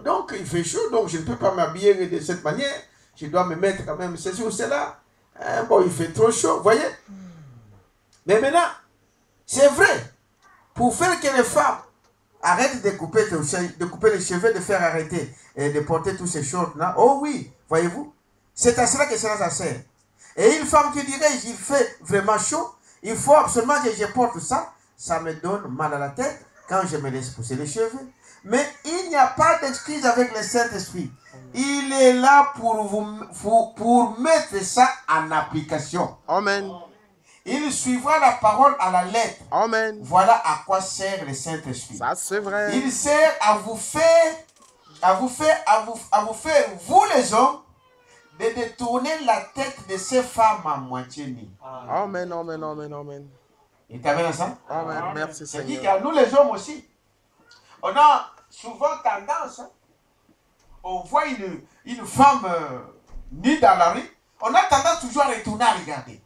Speaker 1: Donc il fait chaud, donc je ne peux pas m'habiller de cette manière. Je dois me mettre quand même ceci ou cela. Bon, il fait trop chaud, vous voyez. Mais maintenant, c'est vrai. Pour faire que les femmes arrêtent de couper les cheveux, de faire arrêter et de porter toutes ces choses-là. Oh oui, voyez-vous. C'est à cela que cela sert. Et une femme qui dirait, il fait vraiment chaud, il faut absolument que je porte ça. Ça me donne mal à la tête quand je me laisse pousser les cheveux. Mais il n'y a pas d'excuse avec le Saint-Esprit. Il est là pour mettre ça en application.
Speaker 3: Amen.
Speaker 1: Il suivra la parole à la lettre.
Speaker 3: Amen.
Speaker 1: Voilà à quoi sert le Saint-Esprit.
Speaker 3: Ça, c'est vrai.
Speaker 1: Il sert à vous faire, vous les hommes, de détourner la tête de ces femmes à moitié nues.
Speaker 3: Amen, amen, amen, amen.
Speaker 1: Il t'amène à ça?
Speaker 3: Amen. Merci
Speaker 1: C'est dit
Speaker 3: Seigneur.
Speaker 1: qu'à nous les hommes aussi, on a souvent tendance, on voit une femme nue dans la rue, on a tendance toujours à retourner à regarder.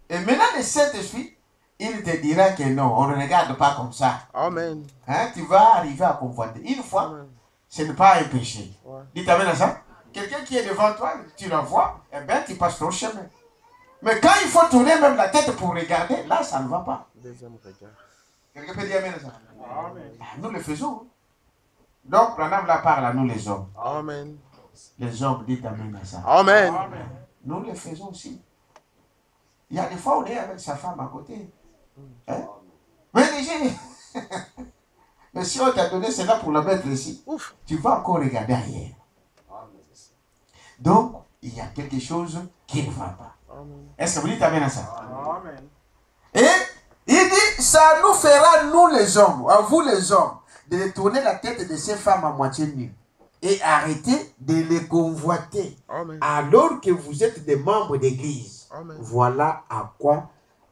Speaker 1: Et maintenant le Saint-Esprit, il te dira que non, on ne regarde pas comme ça.
Speaker 3: Amen.
Speaker 1: Hein, tu vas arriver à convoiter. Une fois,
Speaker 3: Amen.
Speaker 1: ce n'est pas un péché.
Speaker 3: Ouais.
Speaker 1: Il t'amène à ça. Quelqu'un qui est devant toi, tu la vois, eh bien tu passes ton chemin. Mais quand il faut tourner même la tête pour regarder, là ça ne va pas.
Speaker 3: Deuxième regard.
Speaker 1: Quelqu'un peut dire amen à ça? Amen. Nous le faisons. Donc, Branham la parle à nous les hommes.
Speaker 3: Amen.
Speaker 1: Les hommes disent amen à ça.
Speaker 3: Amen.
Speaker 1: Nous le faisons aussi. Il y a des fois on est avec sa femme à côté. Hein? Mais déjà, mais si on t'a donné cela pour la mettre ici,
Speaker 3: Ouf.
Speaker 1: tu vas encore regarder ailleurs. Donc, il y a quelque chose qui ne va pas. Est-ce que vous dites amen à ça?
Speaker 2: Amen.
Speaker 1: Et il dit, ça nous fera, nous les hommes, à vous les hommes, de détourner la tête de ces femmes à moitié nues et arrêter de les convoiter.
Speaker 3: Amen.
Speaker 1: Alors que vous êtes des membres d'église.
Speaker 3: Amen.
Speaker 1: Voilà à quoi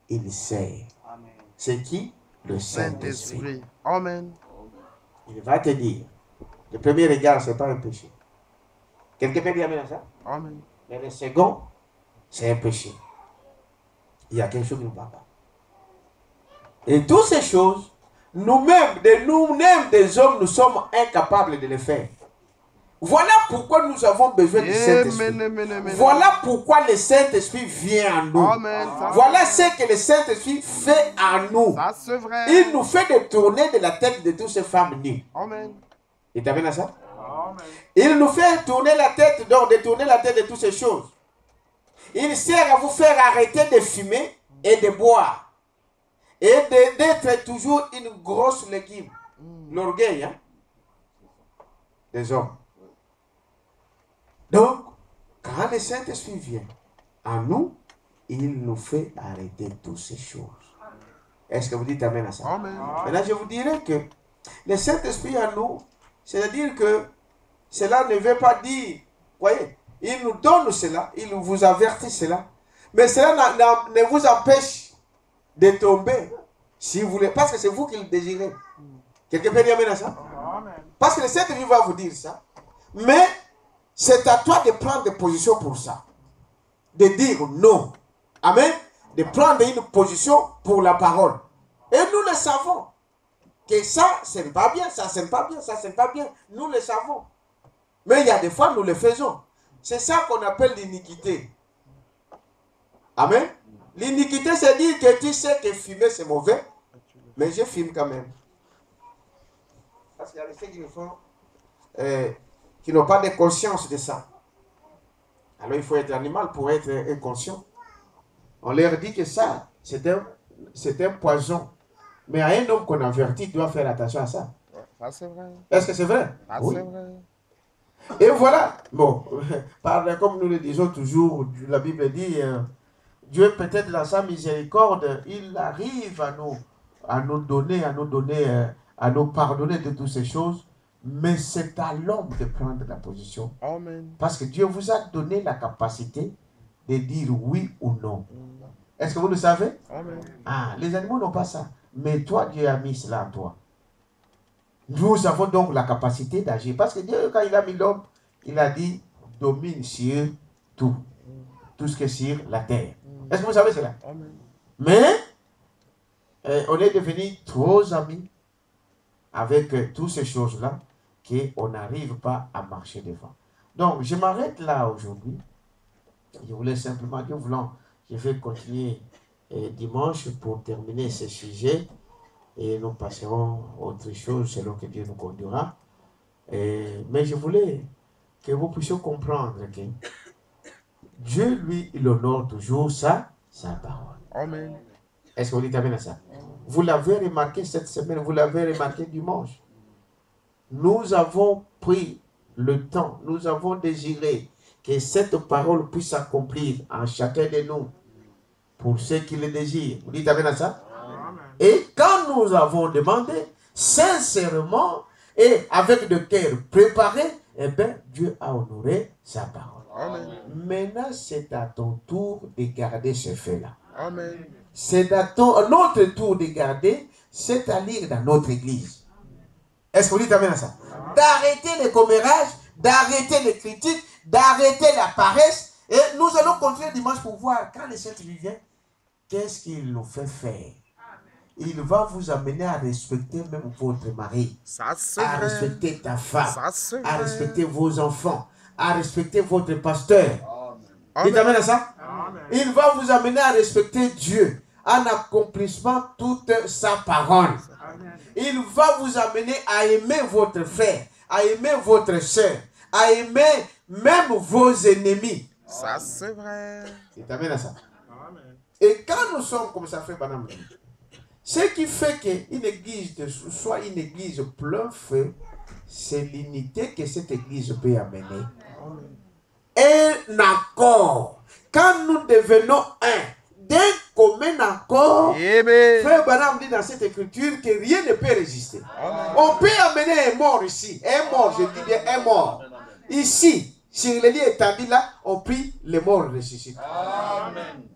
Speaker 1: il sert.
Speaker 2: Amen.
Speaker 1: C'est qui? Le Saint-Esprit.
Speaker 3: Saint-Esprit. Amen.
Speaker 1: Il va te dire, le premier regard, ce n'est pas un péché. Quelqu'un peut dire amen à ça?
Speaker 3: Amen.
Speaker 1: Mais le second, c'est un péché. Il y a quelque chose qui ne va pas. Et toutes ces choses, nous-mêmes, des hommes, nous sommes incapables de les faire. Voilà pourquoi nous avons besoin du Saint-Esprit. Voilà pourquoi le Saint-Esprit vient à nous.
Speaker 3: Amen.
Speaker 1: Voilà ce que le Saint-Esprit fait à nous.
Speaker 3: Ça, c'est vrai.
Speaker 1: Il nous fait détourner de la tête de toutes ces femmes nues.
Speaker 3: Amen.
Speaker 1: Et tu as vu ça?
Speaker 2: Amen.
Speaker 1: Il nous fait tourner la tête, donc détourner la tête de toutes ces choses. Il sert à vous faire arrêter de fumer et de boire. Et d'être toujours une grosse légume. L'orgueil, hein? Des hommes. Donc, quand le Saint-Esprit vient à nous, il nous fait arrêter toutes ces choses. Est-ce que vous dites amen à ça?
Speaker 3: Amen.
Speaker 1: Maintenant, je vous dirais que le Saint-Esprit à nous, c'est-à-dire que cela ne veut pas dire, voyez, il nous donne cela, il vous avertit cela, mais cela ne vous empêche de tomber, si vous voulez, parce que c'est vous qui le désirez. Quelqu'un peut dire amen à ça?
Speaker 2: Amen.
Speaker 1: Parce que le Saint-Esprit va vous dire ça, mais c'est à toi de prendre des positions pour ça, de dire non. Amen. De prendre une position pour la parole. Et nous le savons. Que ça, ce n'est pas bien, ça, ce n'est pas bien, ça, ce n'est pas bien. Nous le savons. Mais il y a des fois, nous le faisons. C'est ça qu'on appelle l'iniquité. Amen. L'iniquité, c'est dire que tu sais que fumer, c'est mauvais, mais je fume quand même. Parce qu'il y a des gens qui le font, qui n'ont pas de conscience de ça. Alors, il faut être animal pour être inconscient. On leur dit que ça, c'est un poison. Mais un homme qu'on avertit doit faire attention à ça.
Speaker 3: Ça, c'est vrai.
Speaker 1: Est-ce que c'est vrai?
Speaker 3: Ça,
Speaker 1: Oui.
Speaker 3: c'est vrai.
Speaker 1: Et voilà. Bon, comme nous le disons toujours, la Bible dit, Dieu peut-être dans sa miséricorde, il arrive à nous donner, à nous pardonner de toutes ces choses. Mais c'est à l'homme de prendre la position.
Speaker 3: Amen.
Speaker 1: Parce que Dieu vous a donné la capacité de dire oui ou non. Est-ce que vous le savez?
Speaker 3: Amen.
Speaker 1: Ah, les animaux n'ont pas ça. Mais toi, Dieu a mis cela en toi. Nous avons donc la capacité d'agir. Parce que Dieu, quand il a mis l'homme, il a dit, domine sur tout. Tout ce qui est sur la terre. Est-ce que vous savez cela?
Speaker 3: Amen.
Speaker 1: Mais, on est devenus trop amis avec toutes ces choses-là qu'on n'arrive pas à marcher devant. Donc, je m'arrête là aujourd'hui. Je voulais simplement, Dieu voulant, je vais continuer dimanche pour terminer ce sujet et nous passerons à autre chose selon que Dieu nous conduira. Mais je voulais que vous puissiez comprendre que Dieu, lui, il honore toujours sa parole.
Speaker 3: Amen.
Speaker 1: Est-ce que vous dites amen à ça? Vous l'avez remarqué cette semaine, vous l'avez remarqué dimanche. Nous avons pris le temps, nous avons désiré que cette parole puisse s'accomplir en chacun de nous. pour ceux qui le désirent. Vous dites amen à ça? Amen. Et quand nous avons demandé sincèrement et avec le cœur préparé, eh bien, Dieu a honoré sa parole. Amen. Maintenant, c'est à ton tour de garder ce fait-là. Amen. C'est à notre tour de garder, c'est-à-dire dans notre église. Est-ce que vous dites amen à ça? D'arrêter les commérages, d'arrêter les critiques, d'arrêter la paresse. Et nous allons continuer dimanche pour voir, quand le Saint-Esprit vient, qu'est-ce qu'il nous fait faire. Il va vous amener à respecter même votre mari, à respecter ta femme, à respecter vos enfants, à respecter votre pasteur. Dites amen à ça? Amen. Il va vous amener à respecter Dieu, en accomplissement toute sa parole. Amen. Il va vous amener à aimer votre frère, à aimer votre soeur, à aimer même vos ennemis. Ça, c'est vrai. Dites amen à ça. Amen. Et quand nous sommes comme ça, frère Branham, ce qui fait qu'une église soit une église plein feu, c'est l'unité que cette église peut amener. Amen. Un accord. Quand nous devenons un, d'un commun accord, frère Branham dit dans cette écriture que rien ne peut résister. Amen. On peut amener un mort ici, un mort, je dis bien un mort. Ici, sur le lit établi là, on prie, les morts ressuscitent. Amen.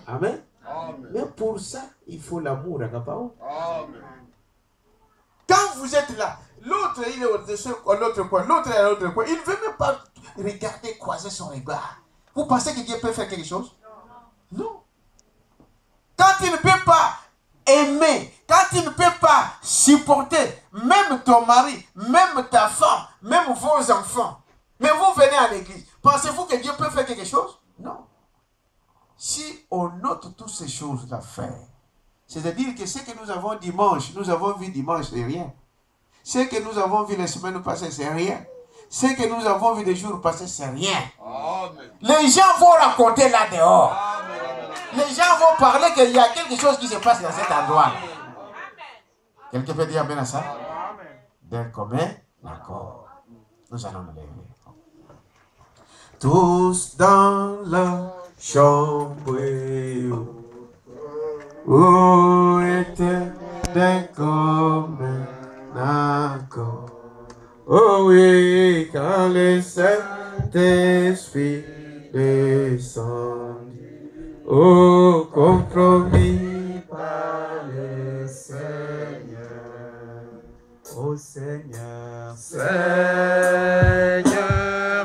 Speaker 1: Amen. Amen. Mais pour ça, il faut l'amour. Amen. Quand vous êtes là, l'autre il est à l'autre coin, l'autre est à l'autre coin, il ne veut même pas regarder, croiser son regard. Vous pensez que Dieu peut faire quelque chose? Non. Quand il ne peut pas aimer, quand il ne peut pas supporter, même ton mari, même ta femme, même vos enfants, mais vous venez à l'église, pensez-vous que Dieu peut faire quelque chose? Non. Si on note toutes ces choses à faire, c'est-à-dire que ce que nous avons dimanche, nous avons vu dimanche, c'est rien. Ce que nous avons vu les semaines passées, c'est rien. Ce que nous avons vu les jours passés, c'est rien. Amen. Les gens vont raconter là dehors. Amen. Les gens vont parler qu'il y a quelque chose qui se passe dans cet endroit. Quelqu'un peut dire amen à ça? D'un commun accord. Nous allons le lever. Tous dans la chambre où était d'un commun accord. Oh oui, quand le Saint-Esprit descendit, oh compromis par le Seigneur, oh Seigneur, Seigneur,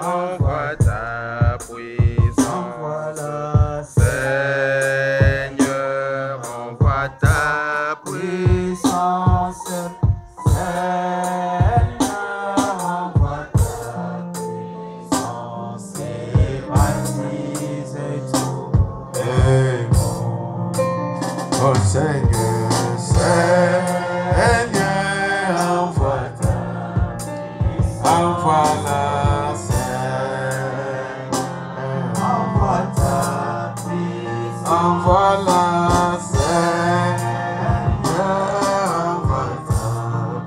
Speaker 1: envoie ta puissance, envoie la Seigneur, envoie ta puissance, Seigneur, Seigneur, envoie ta puissance, envoie la Seigneur, envoie ta puissance, envoie la Seigneur, envoie ta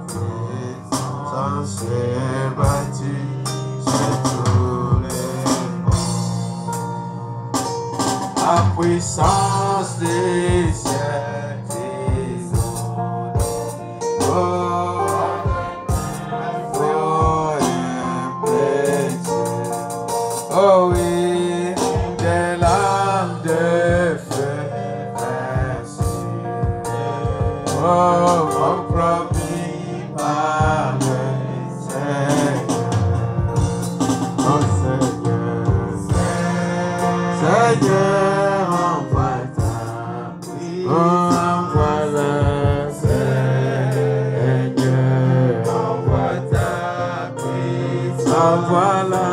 Speaker 1: puissance, c'est baptisé tous les mondes, la puissance des cieux. Oh oui, des lames de feu oh, compromis par le Seigneur. Oh Seigneur, Seigneur, envoie ta puissance, envoie la Seigneur, envoie ta puissance, envoie la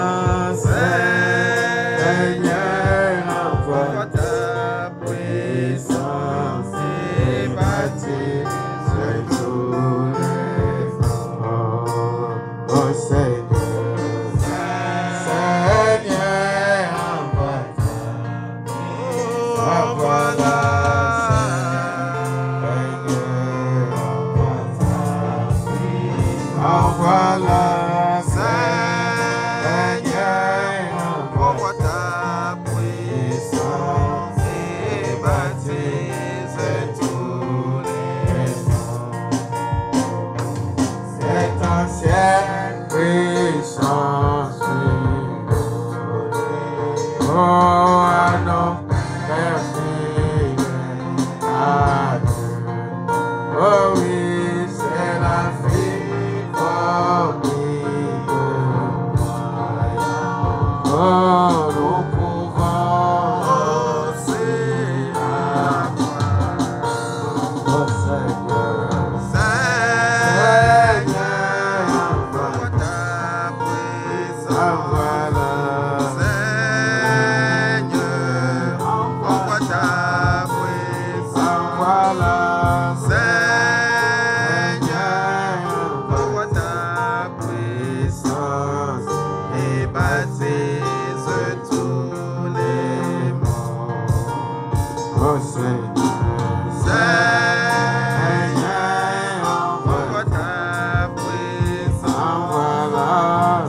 Speaker 1: Envoie-la.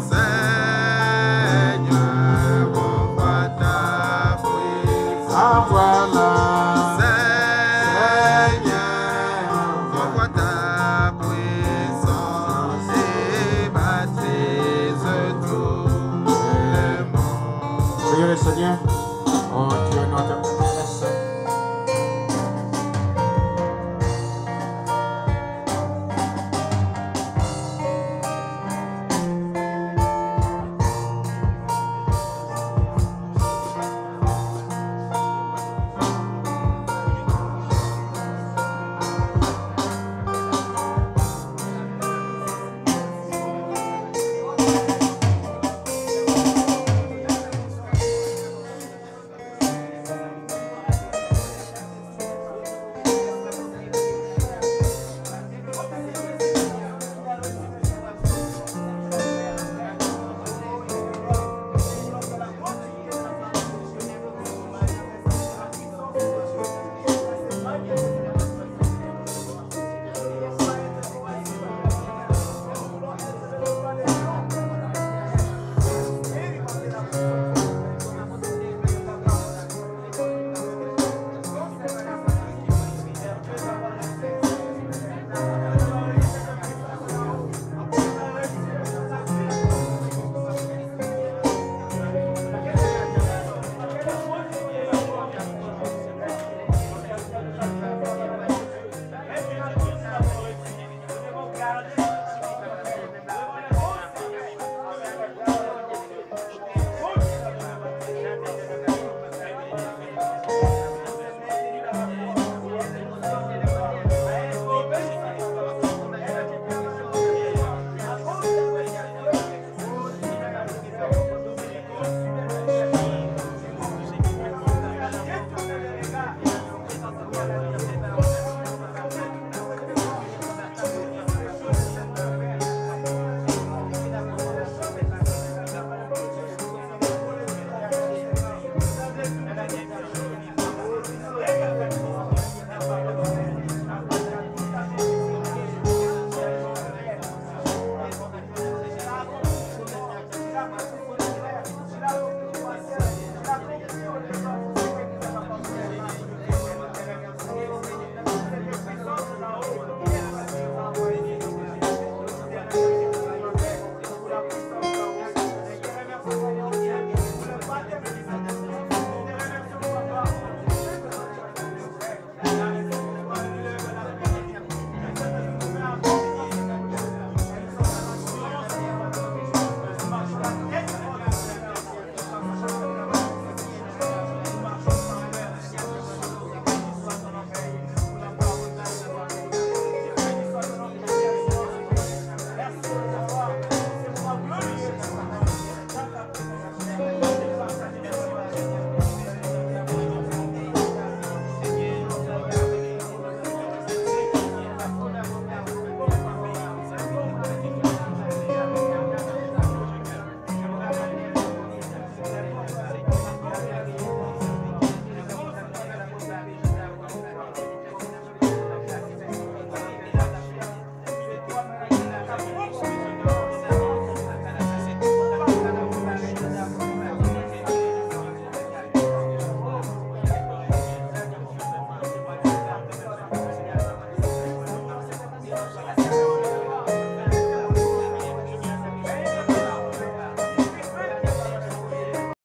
Speaker 4: Seigneur, envoie ta puissance.
Speaker 1: Envoie-la.
Speaker 4: Seigneur, envoie ta puissance et baptise tout le monde.
Speaker 1: Priez le Seigneur.